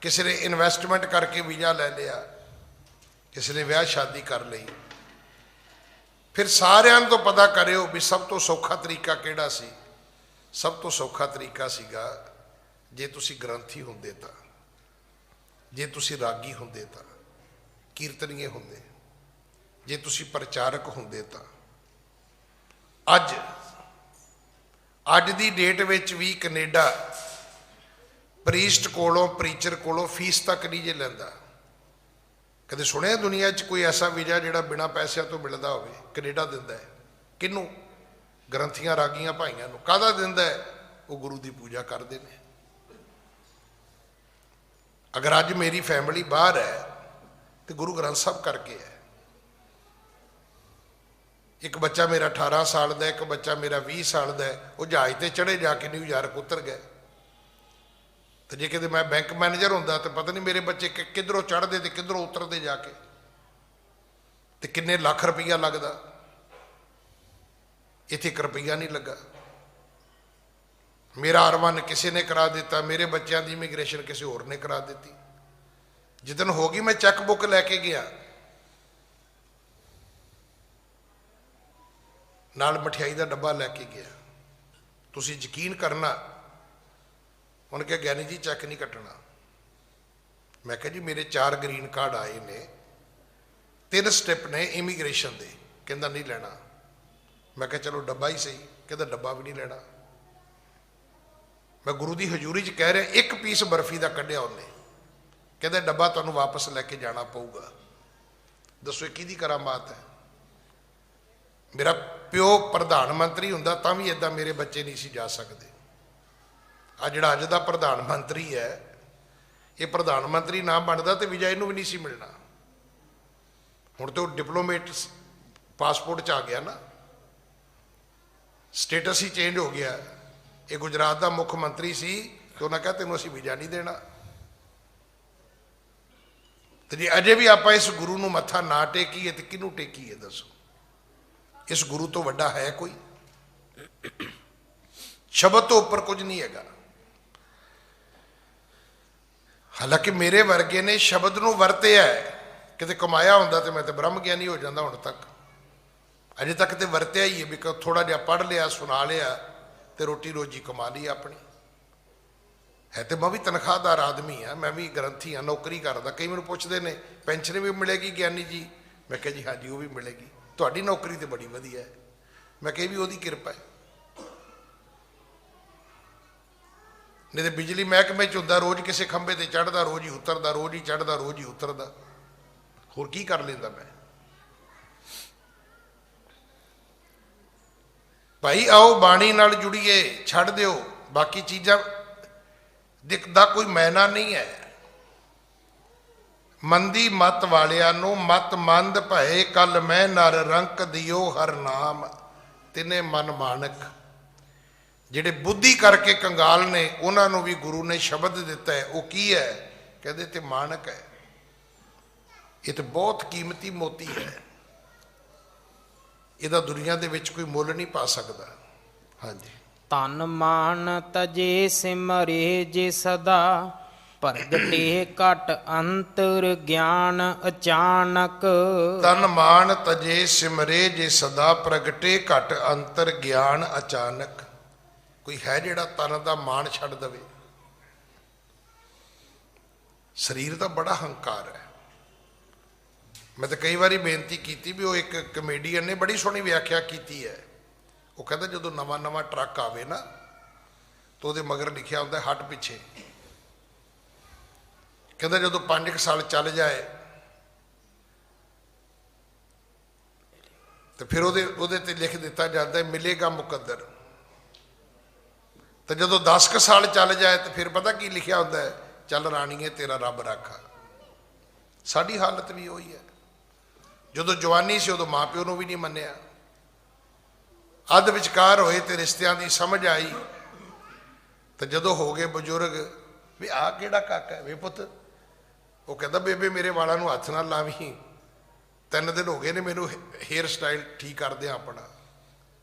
ਕਿਸੇ ਨੇ ਇਨਵੈਸਟਮੈਂਟ ਕਰਕੇ ਵੀਜ਼ਾ ਲੈ ਲਿਆ, ਕਿਸੇ ਨੇ ਵਿਆਹ ਸ਼ਾਦੀ ਕਰ ਲਈ। ਫਿਰ ਸਾਰਿਆਂ ਤੋਂ ਪਤਾ ਕਰਿਓ ਵੀ ਸਭ ਤੋਂ ਸੌਖਾ ਤਰੀਕਾ ਕਿਹੜਾ ਸੀ। ਸਭ ਤੋਂ ਸੌਖਾ ਤਰੀਕਾ ਸੀਗਾ ਜੇ ਤੁਸੀਂ ਗ੍ਰੰਥੀ ਹੁੰਦੇ ਤਾਂ, ਜੇ ਤੁਸੀਂ ਰਾਗੀ ਹੁੰਦੇ ਤਾਂ, ਕੀਰਤਨੀਏ ਹੁੰਦੇ, ਜੇ ਤੁਸੀਂ ਪ੍ਰਚਾਰਕ ਹੁੰਦੇ ਤਾਂ। ਅੱਜ ਦੀ ਡੇਟ ਵਿੱਚ ਵੀ ਕੈਨੇਡਾ ਪ੍ਰੀਸਟ ਕੋਲੋਂ, ਪ੍ਰੀਚਰ ਕੋਲੋਂ ਫੀਸ ਤੱਕ ਨਹੀਂ ਜੇ ਲੈਂਦਾ। ਕਦੇ ਸੁਣਿਆ ਦੁਨੀਆ 'ਚ ਕੋਈ ਐਸਾ ਵੀਜ਼ਾ ਜਿਹੜਾ ਬਿਨਾਂ ਪੈਸਿਆਂ ਤੋਂ ਮਿਲਦਾ ਹੋਵੇ? ਕੈਨੇਡਾ ਦਿੰਦਾ ਹੈ। ਕਿਹਨੂੰ? ਗ੍ਰੰਥੀਆਂ, ਰਾਗੀਆਂ, ਭਾਈਆਂ ਨੂੰ। ਕਾਹਦਾ ਦਿੰਦਾ ਹੈ? ਉਹ ਗੁਰੂ ਦੀ ਪੂਜਾ ਕਰਦੇ ਨੇ। ਅਗਰ ਅੱਜ ਮੇਰੀ ਫੈਮਿਲੀ ਬਾਹਰ ਹੈ ਤੇ ਗੁਰੂ ਗ੍ਰੰਥ ਸਾਹਿਬ ਕਰਕੇ ਹੈ। ਇੱਕ ਬੱਚਾ ਮੇਰਾ 18 ਸਾਲ ਦਾ, ਇੱਕ ਬੱਚਾ ਮੇਰਾ 20 ਸਾਲ ਦਾ, ਉਹ ਜਹਾਜ਼ ਤੇ ਚੜ੍ਹੇ, ਜਾ ਕੇ ਨਿਊਯਾਰਕ ਉਤਰ ਗਏ। ਤੇ ਜੇ ਕਿਤੇ ਮੈਂ ਬੈਂਕ ਮੈਨੇਜਰ ਹੁੰਦਾ ਤੇ ਪਤਾ ਨਹੀਂ ਮੇਰੇ ਬੱਚੇ ਕਿੱਧਰੋਂ ਚੜ੍ਹਦੇ ਤੇ ਕਿੱਧਰੋਂ ਉਤਰਦੇ ਜਾ ਕੇ, ਤੇ ਕਿੰਨੇ ਲੱਖ ਰੁਪਈਆ ਲੱਗਦਾ। ਇੱਥੇ 1 ਰੁਪਈਆ ਨਹੀਂ ਲੱਗਾ। ਮੇਰਾ R1 ਕਿਸੇ ਨੇ ਕਰਾ ਦਿੱਤਾ, ਮੇਰੇ ਬੱਚਿਆਂ ਦੀ ਇਮੀਗ੍ਰੇਸ਼ਨ ਕਿਸੇ ਹੋਰ ਨੇ ਕਰਾ ਦਿੱਤੀ। ਜਿੱਦਣ ਹੋ ਗਈ ਮੈਂ ਚੈੱਕ ਬੁੱਕ ਲੈ ਕੇ ਗਿਆ, ਨਾਲ ਮਠਿਆਈ ਦਾ ਡੱਬਾ ਲੈ ਕੇ ਗਿਆ। ਤੁਸੀਂ ਯਕੀਨ ਕਰਨਾ, ਉਹਨੇ ਕਿਹਾ ਗਿਆਨੀ ਜੀ ਚੈੱਕ ਨਹੀਂ ਕੱਟਣਾ। ਮੈਂ ਕਿਹਾ ਜੀ ਮੇਰੇ 4 ਗ੍ਰੀਨ ਕਾਰਡ ਆਏ ਨੇ, 3 ਸਟੈਪ ਨੇ ਇਮੀਗ੍ਰੇਸ਼ਨ ਦੇ। ਕਹਿੰਦਾ ਨਹੀਂ ਲੈਣਾ। ਮੈਂ ਕਿਹਾ ਚਲੋ ਡੱਬਾ ਹੀ ਸਹੀ। ਕਹਿੰਦਾ ਡੱਬਾ ਵੀ ਨਹੀਂ ਲੈਣਾ। ਮੈਂ ਗੁਰੂ ਦੀ ਹਜ਼ੂਰੀ 'ਚ ਕਹਿ ਰਿਹਾ, 1 ਪੀਸ ਬਰਫੀ ਦਾ ਕੱਢਿਆ ਉਹਨੇ। ਕਹਿੰਦਾ ਡੱਬਾ ਤੁਹਾਨੂੰ ਵਾਪਸ ਲੈ ਕੇ ਜਾਣਾ ਪਊਗਾ। ਦੱਸੋ ਇਹ ਕਿਹਦੀ ਕਰਾਮਾਤ ਹੈ? ਮੇਰਾ ਪਿਓ ਪ੍ਰਧਾਨ ਮੰਤਰੀ ਹੁੰਦਾ ਤਾਂ ਵੀ ਇੱਦਾਂ ਮੇਰੇ ਬੱਚੇ ਨਹੀਂ ਸੀ ਜਾ ਸਕਦੇ। ਆ ਜਿਹੜਾ ਅੱਜ ਦਾ ਪ੍ਰਧਾਨ ਮੰਤਰੀ ਹੈ, ਇਹ ਪ੍ਰਧਾਨ ਮੰਤਰੀ ਨਾ ਬਣਦਾ ਤੇ ਵੀਜ਼ਾ ਇਹਨੂੰ ਵੀ ਨਹੀਂ ਸੀ ਮਿਲਣਾ। ਹੁਣ ਤੇ ਉਹ ਡਿਪਲੋਮੇਟ ਪਾਸਪੋਰਟ 'ਚ ਆ ਗਿਆ ਨਾ, ਸਟੇਟਸ ਹੀ ਚੇਂਜ ਹੋ ਗਿਆ। ਇਹ ਗੁਜਰਾਤ ਦਾ ਮੁੱਖ ਮੰਤਰੀ ਸੀ ਤੇ ਉਹਨਾਂ ਕਿਹਾ ਤੈਨੂੰ ਅਸੀਂ ਵੀਜ਼ਾ ਨਹੀਂ ਦੇਣਾ। ਤੇ ਜੇ ਅਜੇ ਵੀ ਆਪਾਂ ਇਸ ਗੁਰੂ ਨੂੰ ਮੱਥਾ ਨਾ ਟੇਕੀਏ ਤੇ ਕਿਹਨੂੰ ਟੇਕੀਏ? ਦੱਸੋ, ਇਸ ਗੁਰੂ ਤੋਂ ਵੱਡਾ ਹੈ ਕੋਈ? ਸ਼ਬਦ ਤੋਂ ਉੱਪਰ ਕੁਝ ਨਹੀਂ ਹੈਗਾ। ਹਾਲਾਂਕਿ ਮੇਰੇ ਵਰਗੇ ਨੇ ਸ਼ਬਦ ਨੂੰ ਵਰਤਿਆ ਹੈ। ਕਿਤੇ ਕਮਾਇਆ ਹੁੰਦਾ ਤੇ ਮੈਂ ਤੇ ਬ੍ਰਹਮ ਗਿਆਨੀ ਹੋ ਜਾਂਦਾ ਹੁਣ ਤੱਕ। ਅਜੇ ਤੱਕ ਤੇ ਵਰਤਿਆ ਹੀ ਹੈ ਵੀ ਥੋੜਾ ਜਿਹਾ ਪੜ੍ਹ ਲਿਆ, ਸੁਣਾ ਲਿਆ ਤੇ ਰੋਟੀ ਰੋਜੀ ਕਮਾ ਲਈ ਆਪਣੀ। ਹੈ ਤੇ ਮੈਂ ਵੀ ਤਨਖਾਹਦਾਰ ਆਦਮੀ ਆ, ਮੈਂ ਵੀ ਗ੍ਰੰਥੀ ਆ, ਨੌਕਰੀ ਕਰਦਾ। ਕਈ ਮੈਨੂੰ ਪੁੱਛਦੇ ਨੇ ਪੈਨਸ਼ਨ ਵੀ ਮਿਲੇਗੀ ਗਿਆਨੀ ਜੀ? ਮੈਂ ਕਿਹਾ ਜੀ ਹਾਂਜੀ ਉਹ ਵੀ ਮਿਲੇਗੀ। ਤੁਹਾਡੀ ਨੌਕਰੀ ਤੇ ਬੜੀ ਵਧੀਆ ਹੈ। ਮੈਂ ਕਿਹਾ ਵੀ ਉਹਦੀ ਕਿਰਪਾ ਹੈ। ਨਹੀਂ ਤੇ ਬਿਜਲੀ ਮਹਿਕਮੇ 'ਚ ਹੁੰਦਾ, ਰੋਜ਼ ਕਿਸੇ ਖੰਭੇ ਤੇ ਚੜ੍ਹਦਾ, ਰੋਜ਼ ਹੀ ਉਤਰਦਾ, ਰੋਜ਼ ਹੀ ਚੜ੍ਹਦਾ, ਰੋਜ਼ ਹੀ ਉਤਰਦਾ। ਹੋਰ ਕੀ ਕਰ ਲੈਂਦਾ ਮੈਂ? ਭਾਈ ਆਓ ਬਾਣੀ ਨਾਲ ਜੁੜੀਏ, ਛੱਡ ਦਿਓ ਬਾਕੀ ਚੀਜ਼ਾਂ ਦਾ ਕੋਈ ਮੈਨਾ ਨਹੀਂ ਹੈ। ਮੰਦੀ ਮਤ ਵਾਲਿਆਂ ਨੂੰ ਮਤ ਮੰਦ ਭਏ, ਕੱਲ ਮੈਂ ਨਰ ਰੰਕ ਦਿਓ ਹਰ ਨਾਮ ਤਿਨੇ ਮਨ ਮਾਨਕ। ਜਿਹੜੇ ਬੁੱਧੀ ਕਰਕੇ ਕੰਗਾਲ ਨੇ ਉਹਨਾਂ ਨੂੰ ਵੀ ਗੁਰੂ ਨੇ ਸ਼ਬਦ ਦਿੱਤਾ ਹੈ। ਉਹ ਕੀ ਹੈ? ਕਹਿੰਦੇ ਤੇ ਮਾਨਕ ਹੈ। ਇਹ ਤਾਂ ਬਹੁਤ ਕੀਮਤੀ ਮੋਤੀ ਹੈ। ਇਹਦਾ ਦੁਨੀਆ ਦੇ ਵਿੱਚ ਕੋਈ ਮੁੱਲ ਨਹੀਂ ਪਾ ਸਕਦਾ। ਹਾਂਜੀ। ਤਨ ਮਾਨ ਤਜੇ ਸਿਮਰੇ ਜੇ ਸਦਾ, ਪ੍ਰਗਟੇ ਘਟ ਅੰਤਰ ਗਿਆਨ ਅਚਾਨਕ। ਤਨ ਮਾਨ ਤਜੇ ਸਿਮਰੇ ਜੇ ਸਦਾ, ਪ੍ਰਗਟੇ ਘਟ ਅੰਤਰ ਗਿਆਨ ਅਚਾਨਕ। ਕੋਈ ਹੈ ਜਿਹੜਾ ਤਨ ਦਾ ਮਾਣ ਛੱਡ ਦੇਵੇ? ਸਰੀਰ ਦਾ ਬੜਾ ਹੰਕਾਰ ਹੈ। ਮੈਂ ਤਾਂ ਕਈ ਵਾਰੀ ਬੇਨਤੀ ਕੀਤੀ ਵੀ ਉਹ ਇੱਕ ਕਮੇਡੀਅਨ ਨੇ ਬੜੀ ਸੋਹਣੀ ਵਿਆਖਿਆ ਕੀਤੀ ਹੈ। ਉਹ ਕਹਿੰਦਾ ਜਦੋਂ ਨਵਾਂ ਨਵਾਂ ਟਰੱਕ ਆਵੇ ਨਾ ਤਾਂ ਉਹਦੇ ਮਗਰ ਲਿਖਿਆ ਹੁੰਦਾ ਹੱਟ ਪਿੱਛੇ। ਕਹਿੰਦਾ ਜਦੋਂ 5 ਸਾਲ ਚੱਲ ਜਾਏ ਤੇ ਫਿਰ ਉਹਦੇ ਤੇ ਲਿਖ ਦਿੱਤਾ ਜਾਂਦਾ ਮਿਲੇਗਾ ਮੁਕੱਦਰ। ਤੇ ਜਦੋਂ 10 ਸਾਲ ਚੱਲ ਜਾਏ ਤੇ ਫਿਰ ਪਤਾ ਕੀ ਲਿਖਿਆ ਹੁੰਦਾ ਹੈ, ਚੱਲ ਰਾਣੀਏ ਤੇਰਾ ਰੱਬ ਰਾਖਾ। ਸਾਡੀ ਹਾਲਤ ਵੀ ਉਹੀ ਹੈ। ਜਦੋਂ ਜਵਾਨੀ ਸੀ ਉਦੋਂ ਮਾਂ ਪਿਓ ਨੂੰ ਵੀ ਨਹੀਂ ਮੰਨਿਆ, ਅੱਧ ਵਿਚਕਾਰ ਹੋਏ ਤੇ ਰਿਸ਼ਤਿਆਂ ਦੀ ਸਮਝ ਆਈ, ਤੇ ਜਦੋਂ ਹੋ ਗਏ ਬਜ਼ੁਰਗ ਵੀ ਆਹ ਕਿਹੜਾ ਕਾਕਾ ਹੈ ਵੇ ਪੁੱਤ, ਉਹ ਕਹਿੰਦਾ ਬੇਬੇ ਮੇਰੇ ਵਾਲਾਂ ਨੂੰ ਹੱਥ ਨਾਲ ਲਾਵੀਂ, 3 ਦਿਨ ਹੋ ਗਏ ਨੇ ਮੈਨੂੰ ਹੇਅਰ ਸਟਾਈਲ ਠੀਕ ਕਰਦੇ ਆਪਣਾ।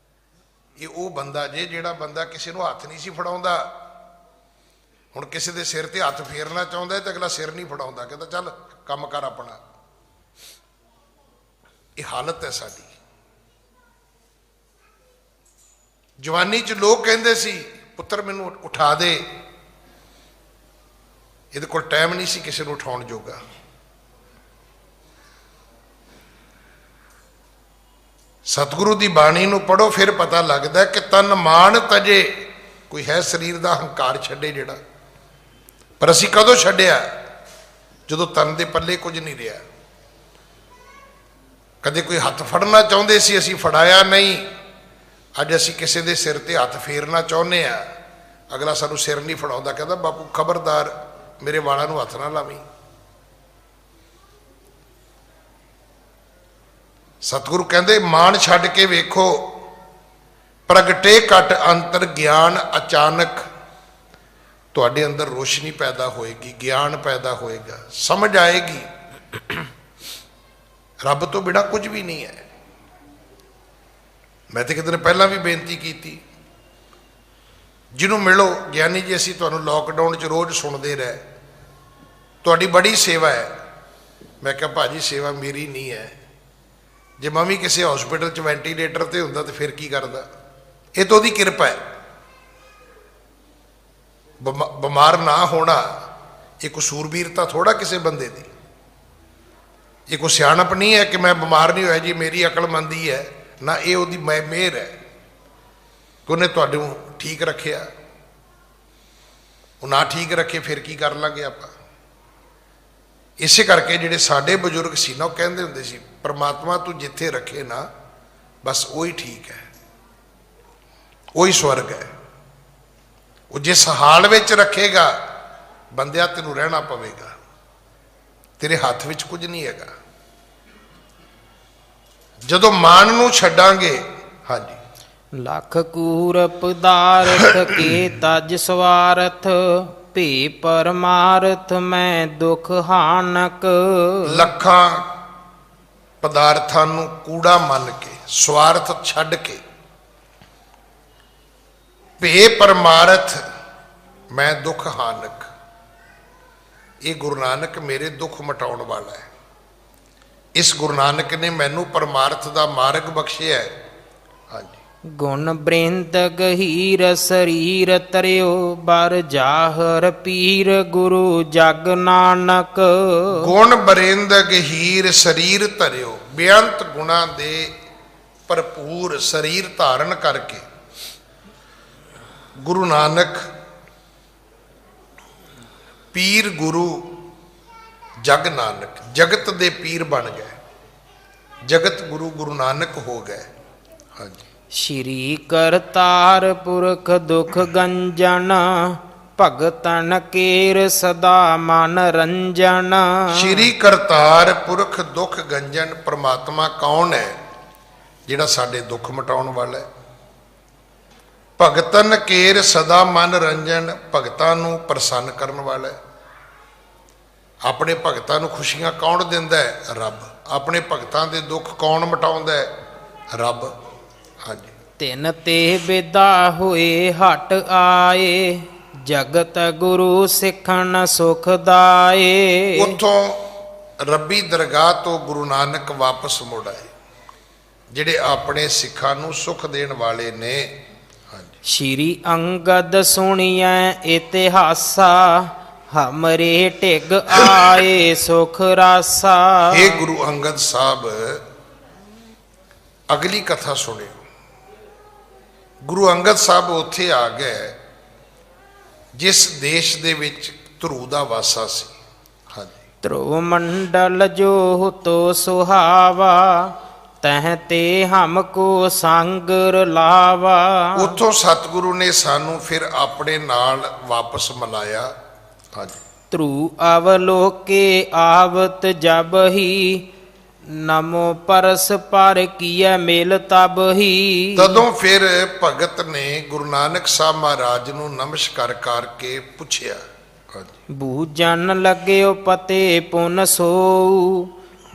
ਇਹ ਉਹ ਬੰਦਾ ਜੇ ਜਿਹੜਾ ਬੰਦਾ ਕਿਸੇ ਨੂੰ ਹੱਥ ਨਹੀਂ ਸੀ ਫੜਾਉਂਦਾ, ਹੁਣ ਕਿਸੇ ਦੇ ਸਿਰ ਤੇ ਹੱਥ ਫੇਰਨਾ ਚਾਹੁੰਦਾ ਤੇ ਅਗਲਾ ਸਿਰ ਨਹੀਂ ਫੜਾਉਂਦਾ, ਕਹਿੰਦਾ ਚੱਲ ਕੰਮ ਕਰ ਆਪਣਾ। ਇਹ ਹਾਲਤ ਹੈ ਸਾਡੀ। ਜਵਾਨੀ 'ਚ ਲੋਕ ਕਹਿੰਦੇ ਸੀ ਪੁੱਤਰ ਮੈਨੂੰ ਉਠਾ ਦੇ, ਇਹਦੇ ਕੋਲ ਟਾਈਮ ਨਹੀਂ ਸੀ ਕਿਸੇ ਨੂੰ ਉਠਾਉਣ ਜੋਗਾ। ਸਤਿਗੁਰੂ ਦੀ ਬਾਣੀ ਨੂੰ ਪੜ੍ਹੋ ਫਿਰ ਪਤਾ ਲੱਗਦਾ ਕਿ ਤਨ ਮਾਣ ਤਜੇ, ਕੋਈ ਹੈ ਸਰੀਰ ਦਾ ਹੰਕਾਰ ਛੱਡੇ ਜਿਹੜਾ। ਪਰ ਅਸੀਂ ਕਦੋਂ ਛੱਡਿਆ? ਜਦੋਂ ਤਨ ਦੇ ਪੱਲੇ ਕੁਝ ਨਹੀਂ ਰਿਹਾ। ਕਦੇ ਕੋਈ ਹੱਥ ਫੜਨਾ ਚਾਹੁੰਦੇ ਸੀ, ਅਸੀਂ ਫੜਾਇਆ ਨਹੀਂ। ਅੱਜ ਅਸੀਂ ਕਿਸੇ ਦੇ ਸਿਰ ਤੇ ਹੱਥ ਫੇਰਨਾ ਚਾਹੁੰਦੇ ਆ, ਅਗਲਾ ਸਾਨੂੰ ਸਿਰ ਨਹੀਂ ਫੜਾਉਂਦਾ, ਕਹਿੰਦਾ ਬਾਪੂ ਖਬਰਦਾਰ ਮੇਰੇ ਵਾਲਾਂ ਨੂੰ ਹੱਥ ਨਾ ਲਾਵੀਂ। ਸਤਿਗੁਰੂ ਕਹਿੰਦੇ ਮਾਣ ਛੱਡ ਕੇ ਵੇਖੋ, ਪ੍ਰਗਟੇ ਘਟ ਅੰਤਰ ਗਿਆਨ ਅਚਾਨਕ। ਤੁਹਾਡੇ ਅੰਦਰ ਰੋਸ਼ਨੀ ਪੈਦਾ ਹੋਏਗੀ, ਗਿਆਨ ਪੈਦਾ ਹੋਏਗਾ, ਸਮਝ ਆਏਗੀ ਰੱਬ ਤੋਂ ਬਿਨਾਂ ਕੁਝ ਵੀ ਨਹੀਂ ਹੈ। ਮੈਂ ਤੇ ਕਿਤੇ ਦਿਨ ਪਹਿਲਾਂ ਵੀ ਬੇਨਤੀ ਕੀਤੀ, ਜਿਹਨੂੰ ਮਿਲੋ ਗਿਆਨੀ ਜੀ ਅਸੀਂ ਤੁਹਾਨੂੰ ਲੋਕਡਾਊਨ 'ਚ ਰੋਜ਼ ਸੁਣਦੇ ਰਹੇ, ਤੁਹਾਡੀ ਬੜੀ ਸੇਵਾ ਹੈ। ਮੈਂ ਕਿਹਾ ਭਾਜੀ ਸੇਵਾ ਮੇਰੀ ਨਹੀਂ ਹੈ, ਜੇ ਮੈਂ ਵੀ ਕਿਸੇ ਹਸਪੀਟਲ 'ਚ ਵੈਂਟੀਲੇਟਰ ਤੇ ਹੁੰਦਾ ਤੇ ਫਿਰ ਕੀ ਕਰਦਾ? ਇਹ ਤਾਂ ਉਹਦੀ ਕਿਰਪਾ ਹੈ। ਬਿਮਾਰ ਨਾ ਹੋਣਾ ਇਹ ਕੋਈ ਸੂਰਬੀਰਤਾ ਥੋੜਾ ਕਿਸੇ ਬੰਦੇ ਦੀ, ਇਹ ਕੋਈ ਸਿਆਣਪ ਨਹੀਂ ਹੈ ਕਿ ਮੈਂ ਬਿਮਾਰ ਨਹੀਂ ਹੋਇਆ ਜੀ ਮੇਰੀ ਅਕਲਮੰਦੀ ਹੈ ਨਾ, ਇਹ ਉਹਦੀ ਮਿਹਰ ਹੈ ਕਿ ਉਹਨੇ ਤੁਹਾਨੂੰ ਠੀਕ ਰੱਖਿਆ। ਉਹ ਨਾ ਠੀਕ ਰੱਖੇ ਫਿਰ ਕੀ ਕਰ ਲਾਂਗੇ ਆਪਾਂ? ਇਸੇ ਕਰਕੇ ਜਿਹੜੇ ਸਾਡੇ ਬਜ਼ੁਰਗ ਸੀ ਨਾ, ਉਹ ਕਹਿੰਦੇ ਹੁੰਦੇ ਸੀ ਪਰਮਾਤਮਾ ਤੂੰ ਜਿੱਥੇ ਰੱਖੇ ਨਾ ਬਸ ਉਹੀ ਠੀਕ ਹੈ, ਉਹੀ ਸਵਰਗ ਹੈ। ਉਹ ਜਿਸ ਹਾਲ ਵਿੱਚ ਰੱਖੇਗਾ ਬੰਦਿਆ ਤੈਨੂੰ ਰਹਿਣਾ ਪਵੇਗਾ, ਤੇਰੇ ਹੱਥ ਵਿੱਚ ਕੁਝ ਨਹੀਂ ਹੈਗਾ। ਜਦੋਂ ਮਾਨ ਨੂੰ ਛੱਡਾਂਗੇ, ਹਾਂਜੀ, ਲੱਖ ਕੂਰ ਪਦਾਰਥ ਕੇ ਤਜ ਸਵਾਰਥ, ਭੀ ਪਰਮਾਰਥ ਮੈਂ ਦੁਖ ਹਾਨਕ। ਲੱਖਾਂ ਪਦਾਰਥਾਂ ਨੂੰ ਕੂੜਾ ਮੰਨ ਕੇ, ਸਵਾਰਥ ਛੱਡ ਕੇ, ਭੇ ਪਰਮਾਰਥ ਮੈਂ ਦੁਖ ਹਾਨਕ। ਇਹ ਗੁਰੂ ਨਾਨਕ ਮੇਰੇ ਦੁੱਖ ਮਿਟਾਉਣ ਵਾਲਾ ਹੈ। ਇਸ ਗੁਰੂ ਨਾਨਕ ਨੇ ਮੈਨੂੰ ਪਰਮਾਰਥ ਦਾ ਮਾਰਗ ਬਖਸ਼ਿਆ ਹੈ। ਹਾਂਜੀ, ਗੁਣ ਬ੍ਰਿੰਦ ਗਹੀਰ ਸਰੀਰ ਤਰਿਓ, ਬਰ ਜਾਹਰ ਪੀਰ ਗੁਰੂ ਜਗ ਨਾਨਕ। ਗੁਣ ਬਰਿੰਦ ਗਹੀਰ ਸਰੀਰ ਧਰਿਓ, ਬੇਅੰਤ ਗੁਣਾਂ ਦੇ ਭਰਪੂਰ ਸਰੀਰ ਧਾਰਨ ਕਰਕੇ ਗੁਰੂ ਨਾਨਕ ਪੀਰ ਗੁਰੂ ਜਗ ਨਾਨਕ, ਜਗਤ ਦੇ ਪੀਰ ਬਣ ਗਏ, ਜਗਤ ਗੁਰੂ ਗੁਰੂ ਨਾਨਕ ਹੋ ਗਏ। ਹਾਂਜੀ, ਸ਼੍ਰੀ ਕਰਤਾਰ ਪੁਰਖ ਦੁਖ ਗੰਜਨ, ਭਗਤਨ ਕੇਰ ਸਦਾ ਮਨ ਰੰਜਨ। ਸ਼੍ਰੀ ਕਰਤਾਰ ਪੁਰਖ ਦੁਖ ਗੰਜਨ, ਪ੍ਰਮਾਤਮਾ ਕੌਣ ਹੈ? ਜਿਹੜਾ ਸਾਡੇ ਦੁੱਖ ਮਿਟਾਉਣ ਵਾਲਾ ਹੈ। ਭਗਤਨ ਕੇਰ ਸਦਾ ਮਨ ਰੰਜਨ, ਭਗਤਾਂ ਨੂੰ ਪ੍ਰਸੰਨ ਕਰਨ ਵਾਲਾ ਹੈ। ਆਪਣੇ ਭਗਤਾਂ ਨੂੰ ਖੁਸ਼ੀਆਂ ਕੌਣ ਦਿੰਦਾ ਹੈ? ਰੱਬ। ਆਪਣੇ ਭਗਤਾਂ ਦੇ ਦੁੱਖ ਕੌਣ ਮਿਟਾਉਂਦਾ ਹੈ? ਰੱਬ। ਹਾਂਜੀ, ਤਿਨ ਤੇ ਵਿਦਾ ਹੋਏ ਹਟ ਆਏ, ਜਗਤ ਗੁਰੂ ਸਿੱਖਣ ਸੁਖ ਦਾਏ। ਉੱਥੋਂ ਰੱਬੀ ਦਰਗਾਹ ਤੋਂ ਗੁਰੂ ਨਾਨਕ ਵਾਪਸ ਮੁੜ ਆਏ, ਜਿਹੜੇ ਆਪਣੇ ਸਿੱਖਾਂ ਨੂੰ ਸੁਖ ਦੇਣ ਵਾਲੇ ਨੇ। ਹਾਂਜੀ। ਸ਼੍ਰੀ ਅੰਗਦ ਸੁਣੀਐ ਇਤਿਹਾਸਾ, ਹਮਰੇ ਢਿਗ ਆਏ ਸੁਖ ਰਾਸਾ। हे ਗੁਰੂ ਅੰਗਦ ਸਾਹਿਬ, ਅਗਲੀ ਕਥਾ ਸੁਣਿਓ। ਗੁਰੂ ਅੰਗਦ ਸਾਹਿਬ ਉੱਥੇ ਆ ਗਏ ਜਿਸ ਦੇਸ਼ ਦੇ ਵਿੱਚ ਧਰੂ ਦਾ ਵਾਸਾ ਸੀ। ਹਾਂਜੀ। ਧਰੁਵ ਮੰਡਲ ਜੋ ਤੋ ਸੁਹਾਵਾ, ਤਹ ਤੇ ਹਮਕੋ ਸੰਗ ਰਲਾਵਾ। ਉੱਥੋਂ ਸਤਿਗੁਰੂ ਨੇ ਸਾਨੂੰ ਫਿਰ ਆਪਣੇ ਨਾਲ ਵਾਪਸ ਮਿਲਾਇਆ। ਹਾਂਜੀ। ਧਰੂ ਅਵਲੋਕੇ ਆਵਤ ਜਬ ਹੀ, ਨਮੋ ਪਰਸ ਪਰ ਕੀਐ ਮਿਲ ਤਬ ਹੀ। ਤਦੋਂ ਫਿਰ ਭਗਤ ਨੇ ਗੁਰੂ ਨਾਨਕ ਸਾਹਿਬ ਮਹਾਰਾਜ ਨੂੰ ਨਮਸਕਾਰ ਕਰਕੇ ਪੁੱਛਿਆ। ਹਾਂਜੀ। ਬੂਝਨ ਲੱਗਿਓ ਪਤੇ ਪੁਨ ਸੋਊ,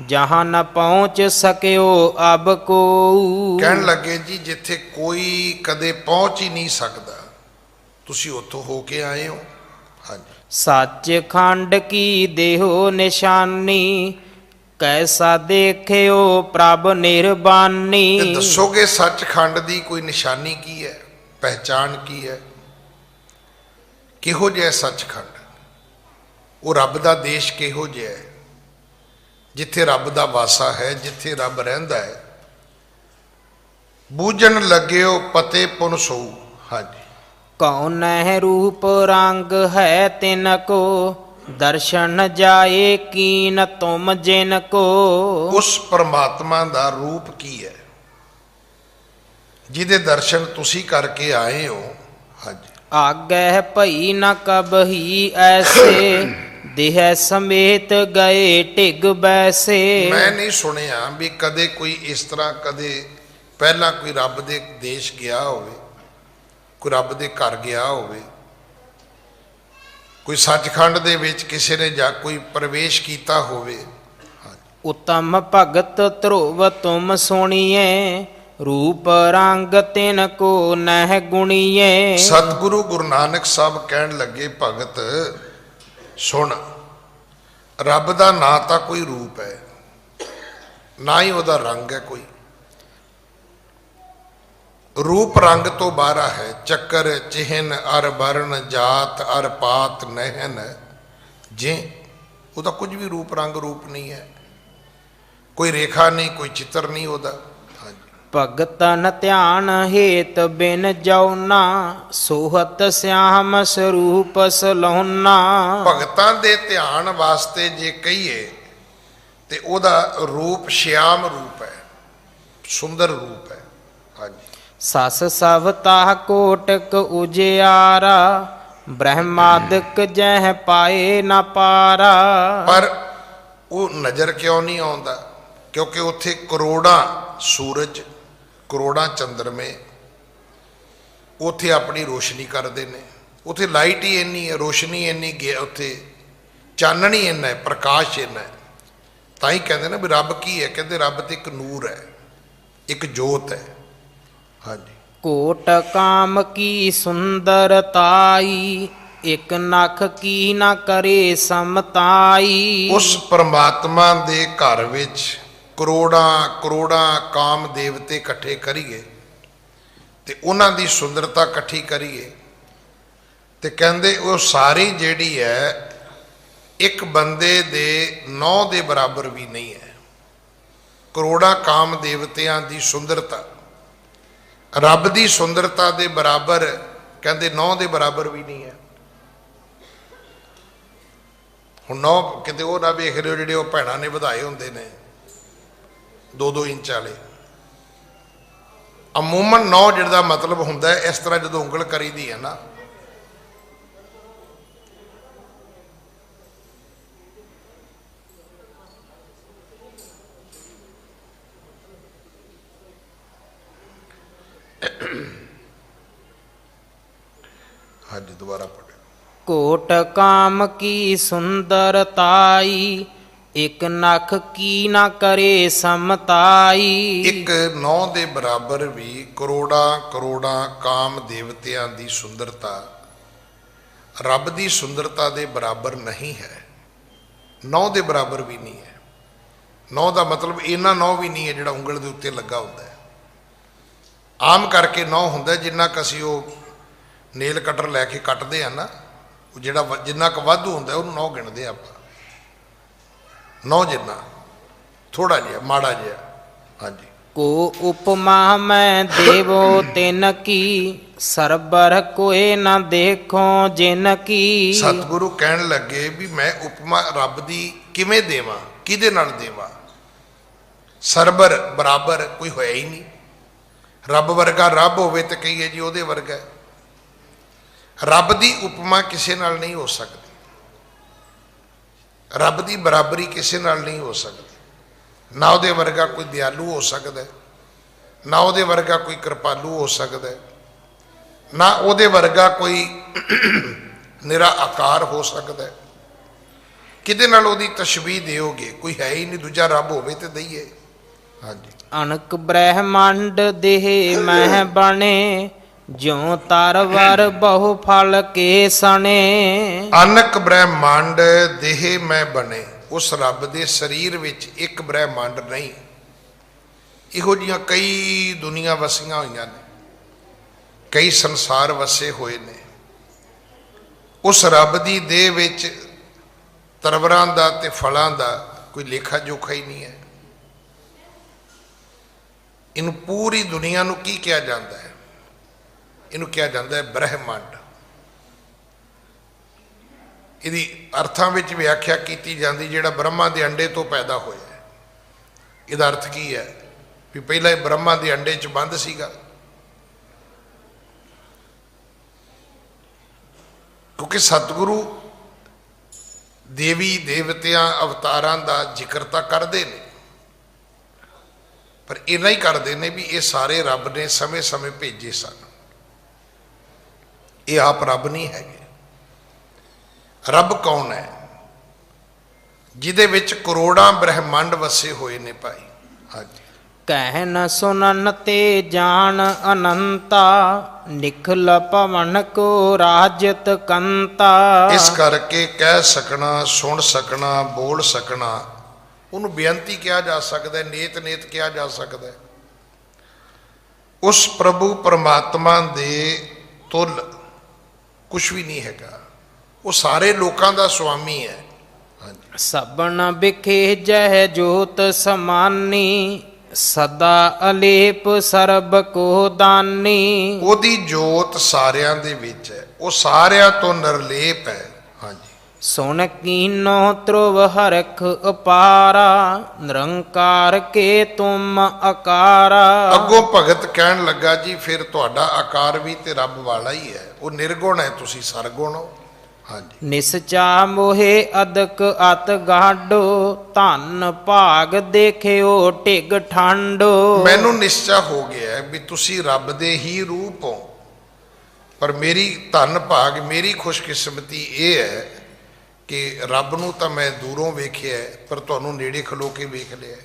ਜਹਾਂ ਨ ਪਹੁੰਚ ਸਕਿਓ ਅਬ ਕੋ। ਕਹਿਣ ਲੱਗੇ ਜੀ ਜਿੱਥੇ ਕੋਈ ਕਦੇ ਪਹੁੰਚ ਹੀ ਨਹੀਂ ਸਕਦਾ, ਤੁਸੀਂ ਉੱਥੋਂ ਹੋ ਕੇ ਆਏ ਹੋ। ਹਾਂਜੀ। ਸੱਚ ਖੰਡ ਕੀ ਦੇਹੋ ਨਿਸ਼ਾਨੀ, ਕੈਸਾ ਦੇਖਿਓ ਪ੍ਰਭ ਤੇ ਨਿਰਬਾਨੀ। ਦੱਸੋਗੇ ਸੱਚਖੰਡ ਦੀ ਕੋਈ ਨਿਸ਼ਾਨੀ ਕੀ ਹੈ, ਪਹਿਚਾਣ ਕੀ ਹੈ, ਕਿਹੋ ਜਿਹਾ ਸੱਚਖੰਡ, ਉਹ ਰੱਬ ਦਾ ਦੇਸ਼ ਕਿਹੋ ਜਿਹਾ ਹੈ, ਜਿੱਥੇ ਰੱਬ ਦਾ ਵਾਸਾ ਹੈ, ਜਿੱਥੇ ਰੱਬ ਰਹਿੰਦਾ ਹੈ। ਬੂਝਣ ਲੱਗਿਓ ਪਤੇ ਪੁਨ ਸੋਊ। ਹਾਂਜੀ। ਕੌਣ ਹੈ ਰੂਪ ਰੰਗ ਹੈ ਤਿਨ ਕੋ, ਦਰਸ਼ਨ ਜਾਏ ਕੀਨ ਤੁਮ ਜਿਨ ਕੋ। ਉਸ ਪਰਮਾਤਮਾ ਦਾ ਰੂਪ ਕੀ ਹੈ ਜਿਹਦੇ ਦਰਸ਼ਨ ਤੁਸੀਂ ਕਰਕੇ ਆਏ ਹੋ। ਹਾਂਜੀ। ਆਗਹਿ ਭਈ ਨ ਕਬਹੀ ਐਸੇ, ਦੇਹ ਸਮੇਤ ਗਏ ਢਿਗ ਬੈਸੇ। ਮੈਂ ਨਹੀਂ ਸੁਣਿਆ ਵੀ ਕਦੇ ਕੋਈ ਇਸ ਤਰ੍ਹਾਂ, ਕਦੇ ਪਹਿਲਾਂ ਕੋਈ ਰੱਬ ਦੇ ਦੇਸ਼ ਗਿਆ ਹੋਵੇ, ਕੋਈ ਰੱਬ ਦੇ ਘਰ ਗਿਆ ਹੋਵੇ, ਕੋਈ ਸੱਚਖੰਡ ਦੇ ਵਿੱਚ ਕਿਸੇ ਨੇ ਜਾ ਕੋਈ ਪ੍ਰਵੇਸ਼ ਕੀਤਾ ਹੋਵੇ। ਉਤਮ ਭਗਤ ਧਰੁਵ ਤੁਮ ਸੁਣੀਏ, ਰੂਪ ਰੰਗ ਤਿਨ ਕੋ ਨਹਿ ਗੁਣੀਏ। ਸਤਿਗੁਰੂ ਗੁਰੂ ਨਾਨਕ ਸਾਹਿਬ ਕਹਿਣ ਲੱਗੇ, ਭਗਤ ਸੁਣ, ਰੱਬ ਦਾ ਨਾ ਤਾਂ ਕੋਈ ਰੂਪ ਹੈ, ਨਾ ਹੀ ਉਹਦਾ ਰੰਗ ਹੈ ਕੋਈ। ਰੂਪ ਰੰਗ ਤੋਂ ਬਾਹਰਾ ਹੈ। ਚੱਕਰ ਚਿਹਨ ਅਰ ਵਰਨ ਜਾਤ ਅਰ ਪਾਤ ਨਹਿਨ, ਜੇ ਉਹਦਾ ਕੁਝ ਵੀ ਰੂਪ ਰੰਗ ਰੂਪ ਨਹੀਂ ਹੈ, ਕੋਈ ਰੇਖਾ ਨਹੀਂ, ਕੋਈ ਚਿੱਤਰ ਨਹੀਂ ਉਹਦਾ। ਭਗਤਨ ਧਿਆਨ ਹੇਤ ਬਿਨ ਜਾਉਨਾ, ਸੋਹਤ ਸਿਆਮ ਸਰੂਪ ਸਲੋਨਾ। ਭਗਤਾਂ ਦੇ ਧਿਆਨ ਵਾਸਤੇ ਜੇ ਕਹੀਏ ਤੇ ਉਹਦਾ ਰੂਪ ਸ਼ਿਆਮ ਰੂਪ ਹੈ, ਸੁੰਦਰ ਰੂਪ ਹੈ। ਹਾਂਜੀ। ਸਸ ਸਭ ਤਾਹ ਕੋਟਕ ਉਜਿਆਰਾ, ਬ੍ਰਹਮਾਦਿਕ ਜਹ ਪਾਏ ਨ ਪਾਰਾ। ਪਰ ਉਹ ਨਜ਼ਰ ਕਿਉਂ ਨਹੀਂ ਆਉਂਦਾ? ਕਿਉਂਕਿ ਉੱਥੇ ਕਰੋੜਾਂ ਸੂਰਜ, ਕਰੋੜਾਂ ਚੰਦਰਮੇ ਉੱਥੇ ਆਪਣੀ ਰੋਸ਼ਨੀ ਕਰਦੇ ਨੇ। ਉੱਥੇ ਲਾਈਟ ਹੀ ਇੰਨੀ ਹੈ, ਰੋਸ਼ਨੀ ਇੰਨੀ ਗਿਆ, ਉੱਥੇ ਚਾਨਣ ਹੀ ਇੰਨਾ ਹੈ, ਪ੍ਰਕਾਸ਼ ਇੰਨਾ ਹੈ। ਤਾਂ ਹੀ ਕਹਿੰਦੇ ਨਾ ਵੀ ਰੱਬ ਕੀ ਹੈ? ਕਹਿੰਦੇ ਰੱਬ ਤੇ ਇੱਕ ਨੂਰ ਹੈ, ਇੱਕ ਜੋਤ ਹੈ। ਹਾਂਜੀ। ਕੋਟ ਕਾਮ ਕੀ ਸੁੰਦਰਤਾਈ, ਇਕ ਨਖ ਕੀ ਨਾ ਕਰੇ ਸਮਤਾਈ। ਉਸ ਪਰਮਾਤਮਾ ਦੇ ਘਰ ਵਿੱਚ ਕਰੋੜਾਂ ਕਰੋੜਾਂ ਕਾਮ ਦੇਵਤੇ ਇਕੱਠੇ ਕਰੀਏ ਤੇ ਉਹਨਾਂ ਦੀ ਸੁੰਦਰਤਾ ਇਕੱਠੀ ਕਰੀਏ ਤੇ ਕਹਿੰਦੇ ਉਹ ਸਾਰੀ ਜਿਹੜੀ ਹੈ ਇੱਕ ਬੰਦੇ ਦੇ ਨੌ ਦੇ ਬਰਾਬਰ ਵੀ ਨਹੀਂ ਹੈ। ਕਰੋੜਾਂ ਕਾਮ ਦੇਵਤਿਆਂ ਦੀ ਸੁੰਦਰਤਾ ਰੱਬ ਦੀ ਸੁੰਦਰਤਾ ਦੇ ਬਰਾਬਰ, ਕਹਿੰਦੇ ਨੌ ਦੇ ਬਰਾਬਰ ਵੀ ਨਹੀਂ ਹੈ। ਹੁਣ ਨੌ ਕਿਤੇ ਉਹ ਨਾ ਵੇਖ ਲਿਓ ਜਿਹੜੇ ਉਹ ਭੈਣਾਂ ਨੇ ਵਧਾਏ ਹੁੰਦੇ ਨੇ 2-2 ਇੰਚ ਵਾਲੇ। ਅਮੂਮਨ 9 ਜਿਹੜਾ ਮਤਲਬ ਹੁੰਦਾ ਹੈ ਇਸ ਤਰ੍ਹਾਂ ਜਦੋਂ ਉਂਗਲ ਕਰੀਦੀ ਹੈ ਨਾ, ਹਾਂਜੀ ਦੁਬਾਰਾ ਪੜ੍ਹੋ। ਕੋਟ ਕਾਮ ਕੀ ਸੁੰਦਰਤਾਈ, ਇਕ ਨਖ ਕੀ ਨਾ ਕਰੇ ਸਮਤਾਈ। ਇੱਕ 9 ਦੇ ਬਰਾਬਰ ਵੀ ਕਰੋੜਾਂ ਕਰੋੜਾਂ ਕਾਮ ਦੇਵਤਿਆਂ ਦੀ ਸੁੰਦਰਤਾ ਰੱਬ ਦੀ ਸੁੰਦਰਤਾ ਦੇ ਬਰਾਬਰ ਨਹੀਂ ਹੈ। 9 ਦੇ ਬਰਾਬਰ ਵੀ ਨਹੀਂ ਹੈ। 9 ਦਾ ਮਤਲਬ ਇੰਨਾ 9 ਵੀ ਨਹੀਂ ਹੈ ਜਿਹੜਾ ਉਂਗਲ ਦੇ ਉੱਤੇ ਲੱਗਾ ਹੁੰਦਾ ਹੈ। ਆਮ ਕਰਕੇ 9 ਹੁੰਦਾ, ਜਿੰਨਾ ਕੁ ਅਸੀਂ ਉਹ ਨੇਲ ਕਟਰ ਲੈ ਕੇ ਕੱਟਦੇ ਆ ਨਾ, ਉਹ ਜਿਹੜਾ ਜਿੰਨਾ ਕੁ ਵਾਧੂ ਹੁੰਦਾ ਉਹਨੂੰ 9 ਗਿਣਦੇ ਆਪਾਂ। 9 ਜਿੰਨਾ ਥੋੜਾ ਜਿਹਾ ਮਾੜਾ ਜਿਹਾ। ਹਾਂਜੀ। ਕੋ ਉਪਮਾ ਮੈਂ ਦੇਵੋ ਤਿਨ ਕੀ, ਸਰਬਰ ਕੋਏ ਨਾ ਦੇਖੋ ਜਿਨ ਕੀ। ਸਤਿਗੁਰੂ ਕਹਿਣ ਲੱਗੇ ਵੀ ਮੈਂ ਉਪਮਾ ਰੱਬ ਦੀ ਕਿਵੇਂ ਦੇਵਾਂ, ਕਿਹਦੇ ਨਾਲ ਦੇਵਾਂ। ਸਰਬਰ ਬਰਾਬਰ ਕੋਈ ਹੋਇਆ ਹੀ ਨਹੀਂ। ਰੱਬ ਵਰਗਾ ਰੱਬ ਹੋਵੇ ਤੇ ਕਹੀਏ ਜੀ ਉਹਦੇ ਵਰਗਾ। ਰੱਬ ਦੀ ਉਪਮਾ ਕਿਸੇ ਨਾਲ ਨਹੀਂ ਹੋ ਸਕਦੀ। ਰੱਬ ਦੀ ਬਰਾਬਰੀ ਕਿਸੇ ਨਾਲ ਨਹੀਂ ਹੋ ਸਕਦੀ। ਨਾ ਉਹਦੇ ਵਰਗਾ ਕੋਈ ਦਿਆਲੂ ਹੋ ਸਕਦਾ, ਨਾ ਉਹਦੇ ਵਰਗਾ ਕੋਈ ਕਿਰਪਾਲੂ ਹੋ ਸਕਦਾ, ਨਾ ਉਹਦੇ ਵਰਗਾ ਕੋਈ ਨਿਰਾ ਆਕਾਰ ਹੋ ਸਕਦਾ। ਕਿਹਦੇ ਨਾਲ ਉਹਦੀ ਤਸ਼ਬੀਹ ਦਿਓਗੇ, ਕੋਈ ਹੈ ਹੀ ਨਹੀਂ। ਦੂਜਾ ਰੱਬ ਹੋਵੇ ਤੇ ਦਈਏ। ਹਾਂਜੀ। ਅਨਕ ਬ੍ਰਹਮੰਡ ਦੇਹ ਮਹਿ ਬਣੇ, ਜਿਉ ਤਰਵਰ ਬਹੁ ਫਲ ਕੇ ਸਣੇ। ਅਨਕ ਬ੍ਰਹਮੰਡ ਦੇਹ ਮੈਂ ਬਣੇ। ਉਸ ਰੱਬ ਦੇ ਸਰੀਰ ਵਿੱਚ ਇੱਕ ਬ੍ਰਹਮੰਡ ਨਹੀਂ, ਇਹੋ ਜਿਹੀਆਂ ਕਈ ਦੁਨੀਆਂ ਵਸੀਆਂ ਹੋਈਆਂ ਨੇ, ਕਈ ਸੰਸਾਰ ਵਸੇ ਹੋਏ ਨੇ। ਉਸ ਰੱਬ ਦੀ ਦੇਹ ਵਿੱਚ ਤਰਵਰਾਂ ਦਾ ਤੇ ਫਲਾਂ ਦਾ ਕੋਈ ਲੇਖਾ ਜੋਖਾ ਹੀ ਨਹੀਂ ਹੈ। ਇਹਨੂੰ ਪੂਰੀ ਦੁਨੀਆ ਨੂੰ ਕੀ ਕਿਹਾ ਜਾਂਦਾ ਹੈ? ਇਹਨੂੰ ਕਿਹਾ ਜਾਂਦਾ ਹੈ ਬ੍ਰਹਮੰਡ। ਇਹਦੀ ਅਰਥਾਂ ਵਿੱਚ ਵਿਆਖਿਆ ਕੀਤੀ ਜਾਂਦੀ ਜਿਹੜਾ ਬ੍ਰਹਮਾ ਦੇ ਅੰਡੇ ਤੋਂ ਪੈਦਾ ਹੋਇਆ। ਇਹਦਾ ਅਰਥ ਕੀ ਹੈ? ਵੀ ਪਹਿਲਾਂ ਇਹ ਬ੍ਰਹਮਾ ਦੇ ਅੰਡੇ 'ਚ ਬੰਦ ਸੀਗਾ, ਕਿਉਂਕਿ ਸਤਿਗੁਰੂ ਦੇਵੀ ਦੇਵਤਿਆਂ ਅਵਤਾਰਾਂ ਦਾ ਜ਼ਿਕਰ ਤਾਂ ਕਰਦੇ ਨੇ, ਪਰ ਇੰਨਾ ਹੀ ਕਰਦੇ ਨੇ ਵੀ ਇਹ ਸਾਰੇ ਰੱਬ ਨੇ ਸਮੇਂ-ਸਮੇਂ ਭੇਜੇ ਸਨ। ਇਹ ਆਪ ਰੱਬ ਨਹੀਂ ਹੈਗੇ। ਰੱਬ ਕੌਣ ਹੈ? ਜਿਹਦੇ ਵਿੱਚ ਕਰੋੜਾਂ ਬ੍ਰਹਿਮੰਡ ਵਸੇ ਹੋਏ ਨੇ ਭਾਈ। ਹਾਂਜੀ। ਕਹਿ ਨ ਸੁਨਨ ਤੇ ਜਾਣ ਅਨੰਤਾ, ਨਿਖਲ ਪਵਨ ਕੋ ਰਾਜਤ ਕੰਤਾ। ਇਸ ਕਰਕੇ ਕਹਿ ਸਕਣਾ, ਸੁਣ ਸਕਣਾ, ਬੋਲ ਸਕਣਾ, ਉਹਨੂੰ ਬੇਨਤੀ ਕਿਹਾ ਜਾ ਸਕਦਾ, ਨੇਤ ਨੇਤ ਕਿਹਾ ਜਾ ਸਕਦਾ। ਉਸ ਪ੍ਰਭੂ ਪਰਮਾਤਮਾ ਦੇ ਤੁਲ ਕੁਛ ਵੀ ਨਹੀਂ ਹੈਗਾ। ਉਹ ਸਾਰੇ ਲੋਕਾਂ ਦਾ ਸੁਆਮੀ ਹੈ। ਹਾਂਜੀ। ਸਭਨ ਬਿਖੇ ਜਹ ਜੋਤ ਸਮਾਨੀ, ਸਦਾ ਅਲੇਪ ਸਰਬ ਕੋ ਦਾਨੀ। ਉਹਦੀ ਜੋਤ ਸਾਰਿਆਂ ਦੇ ਵਿੱਚ ਹੈ, ਉਹ ਸਾਰਿਆਂ ਤੋਂ ਨਿਰਲੇਪ ਹੈ। ਹਾਂਜੀ। ਸੁਣ ਕੀਨੋ ਧਰੁਵ ਹਰਖ ਅਪਾਰਾ, ਨਿਰੰਕਾਰ ਕੇ ਤੁਮ ਆਕਾਰਾ। ਅੱਗੋਂ ਭਗਤ ਕਹਿਣ ਲੱਗਾ ਜੀ ਫਿਰ ਤੁਹਾਡਾ ਆਕਾਰ ਵੀ ਤੇ ਰੱਬ ਵਾਲਾ ਹੀ ਹੈ। ਉਹ ਨਿਰਗੁਣ ਹੈ, ਤੁਸੀਂ ਸਰਗੁਣ ਹੋ। ਹਾਂਜੀ। ਨਿਸਚਾ ਮੋਹੇ ਅਦਕ ਅਤ ਗਾਡੋ, ਧਨ ਭਾਗ ਦੇਖਿਓ ਢਿਗ ਠਾਂਡੋ। ਮੈਨੂੰ ਨਿਸ਼ਚਾ ਹੋ ਗਿਆ ਵੀ ਤੁਸੀਂ ਰੱਬ ਦੇ ਹੀ ਰੂਪ ਹੋ, ਪਰ ਮੇਰੀ ਧਨ ਭਾਗ, ਮੇਰੀ ਖੁਸ਼ਕਿਸਮਤੀ ਇਹ ਹੈ ਕਿ ਰੱਬ ਨੂੰ ਤਾਂ ਮੈਂ ਦੂਰੋਂ ਵੇਖਿਆ, ਪਰ ਤੁਹਾਨੂੰ ਨੇੜੇ ਖਲੋ ਕੇ ਵੇਖ ਲਿਆ।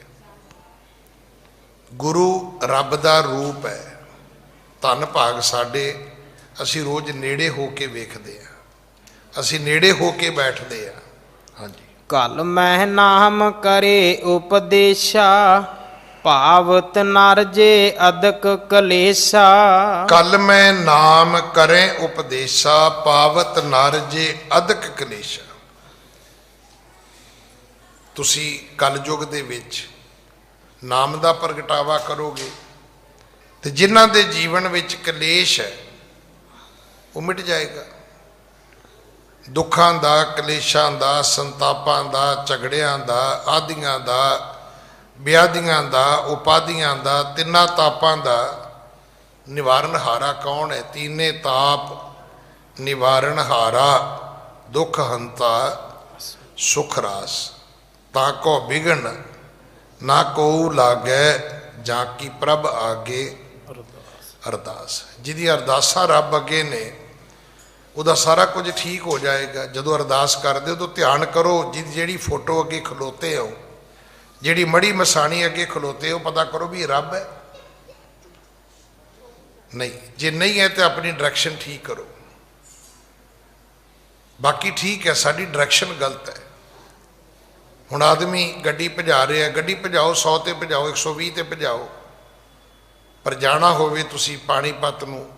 ਗੁਰੂ ਰੱਬ ਦਾ ਰੂਪ ਹੈ। ਧਨ ਭਾਗ ਸਾਡੇ, ਅਸੀਂ ਰੋਜ਼ ਨੇੜੇ ਹੋ ਕੇ ਵੇਖਦੇ ਹਾਂ, ਅਸੀਂ ਨੇੜੇ ਹੋ ਕੇ ਬੈਠਦੇ ਹਾਂ। ਹਾਂਜੀ। ਕਲ ਮਹਿ ਨਾਮ ਕਰੇ ਉਪਦੇਸ਼ਾ, ਭਾਵਤ ਨਰ ਜੇ ਅਦਕ ਕਲੇਸ਼ਾ। ਕਲ ਮੈਂ ਨਾਮ ਕਰੇ ਉਪਦੇਸ਼ਾ, ਪਾਵਤ ਨਰ ਜੇ ਅਦਕ ਕਲੇਸ਼ਾ। ਤੁਸੀਂ ਕਲਯੁਗ ਦੇ ਵਿੱਚ ਨਾਮ ਦਾ ਪ੍ਰਗਟਾਵਾ ਕਰੋਗੇ ਤੇ ਜਿਨ੍ਹਾਂ ਦੇ ਜੀਵਨ ਵਿੱਚ ਕਲੇਸ਼ ਹੈ ਉਹ ਮਿਟ ਜਾਏਗਾ। ਦੁੱਖਾਂ ਦਾ, ਕਲੇਸ਼ਾਂ ਦਾ, ਸੰਤਾਪਾਂ ਦਾ, ਝਗੜਿਆਂ ਦਾ, ਆਦੀਆਂ ਦਾ, ਵਿਆਧੀਆਂ ਦਾ, ਉਪਾਧੀਆਂ ਦਾ, ਤਿੰਨਾਂ ਤਾਪਾਂ ਦਾ ਨਿਵਾਰਨ ਹਾਰਾ ਕੌਣ ਹੈ? ਤੀਨੇ ਤਾਪ ਨਿਵਾਰਨ ਹਾਰਾ, ਦੁੱਖ ਹੰਤਾ ਸੁਖ ਰਾਸ। ਤਾਂ ਕੋ ਬਿਗਨ ਨਾ ਕੋ ਲਾਗੈ, ਜਾਂ ਕੀ ਪ੍ਰਭ ਆਗੇ ਅਰਦਾਸ। ਜਿਹਦੀ ਅਰਦਾਸਾਂ ਰੱਬ ਅੱਗੇ ਨੇ ਉਹਦਾ ਸਾਰਾ ਕੁਝ ਠੀਕ ਹੋ ਜਾਏਗਾ। ਜਦੋਂ ਅਰਦਾਸ ਕਰਦੇ ਹੋ ਤਾਂ ਧਿਆਨ ਕਰੋ, ਜਿਹੜੀ ਫੋਟੋ ਅੱਗੇ ਖਲੋਤੇ ਹੋ, ਜਿਹੜੀ ਮੜੀ ਮਸਾਣੀ ਅੱਗੇ ਖਲੋਤੇ ਹੋ, ਪਤਾ ਕਰੋ ਵੀ ਇਹ ਰੱਬ ਹੈ। ਨਹੀਂ, ਜੇ ਨਹੀਂ ਹੈ ਤਾਂ ਆਪਣੀ ਡਾਇਰੈਕਸ਼ਨ ਠੀਕ ਕਰੋ। ਬਾਕੀ ਠੀਕ ਹੈ, ਸਾਡੀ ਡਾਇਰੈਕਸ਼ਨ ਗਲਤ ਹੈ। ਹੁਣ ਆਦਮੀ ਗੱਡੀ ਭਜਾ ਰਿਹਾ, ਗੱਡੀ ਭਜਾਓ 100 ਤੇ ਭਜਾਓ, 120 ਤੇ ਭਜਾਓ, ਪਰ ਜਾਣਾ ਹੋਵੇ ਤੁਸੀਂ ਪਾਣੀਪਤ ਨੂੰ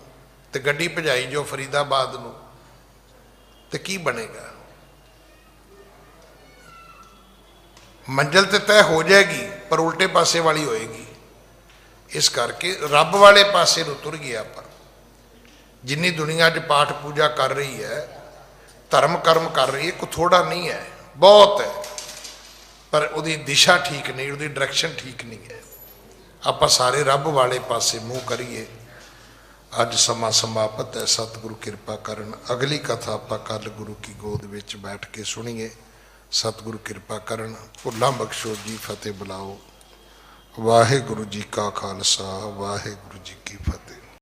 ਤੇ ਗੱਡੀ ਭਜਾਈ ਜੋ ਫਰੀਦਾਬਾਦ ਨੂੰ, ਤੇ ਕੀ ਬਣੇਗਾ? ਮੰਜ਼ਿਲ ਤੇ ਤੈਅ ਹੋ ਜਾਏਗੀ ਪਰ ਉਲਟੇ ਪਾਸੇ ਵਾਲੀ ਹੋਏਗੀ। ਇਸ ਕਰਕੇ ਰੱਬ ਵਾਲੇ ਪਾਸੇ ਨੂੰ ਤੁਰ ਗਿਆ। ਪਰ ਜਿੰਨੀ ਦੁਨੀਆ 'ਚ ਪਾਠ ਪੂਜਾ ਕਰ ਰਹੀ ਹੈ, ਧਰਮ ਕਰਮ ਕਰ ਰਹੀ ਹੈ, ਕੋਈ ਥੋੜਾ ਨਹੀਂ ਹੈ, ਬਹੁਤ ਹੈ, ਪਰ ਉਹਦੀ ਦਿਸ਼ਾ ਠੀਕ ਨਹੀਂ, ਉਹਦੀ ਡਾਇਰੈਕਸ਼ਨ ਠੀਕ ਨਹੀਂ ਹੈ। ਆਪਾਂ ਸਾਰੇ ਰੱਬ ਵਾਲੇ ਪਾਸੇ ਮੂੰਹ ਕਰੀਏ। ਅੱਜ ਸਮਾਂ ਸਮਾਪਤ ਹੈ। ਸਤਿਗੁਰੂ ਕਿਰਪਾ ਕਰਨ। ਅਗਲੀ ਕਥਾ ਆਪਾਂ ਕੱਲ੍ਹ ਗੁਰੂ ਕੀ ਗੋਦ ਵਿੱਚ ਬੈਠ ਕੇ ਸੁਣੀਏ। ਸਤਿਗੁਰੂ ਕਿਰਪਾ ਕਰਨ। ਭੁੱਲਾਂ ਬਖਸ਼ੋ ਜੀ। ਫਤਿਹ ਬੁਲਾਓ। ਵਾਹਿਗੁਰੂ ਜੀ ਕਾ ਖਾਲਸਾ, ਵਾਹਿਗੁਰੂ ਜੀ ਕੀ ਫਤਿਹ।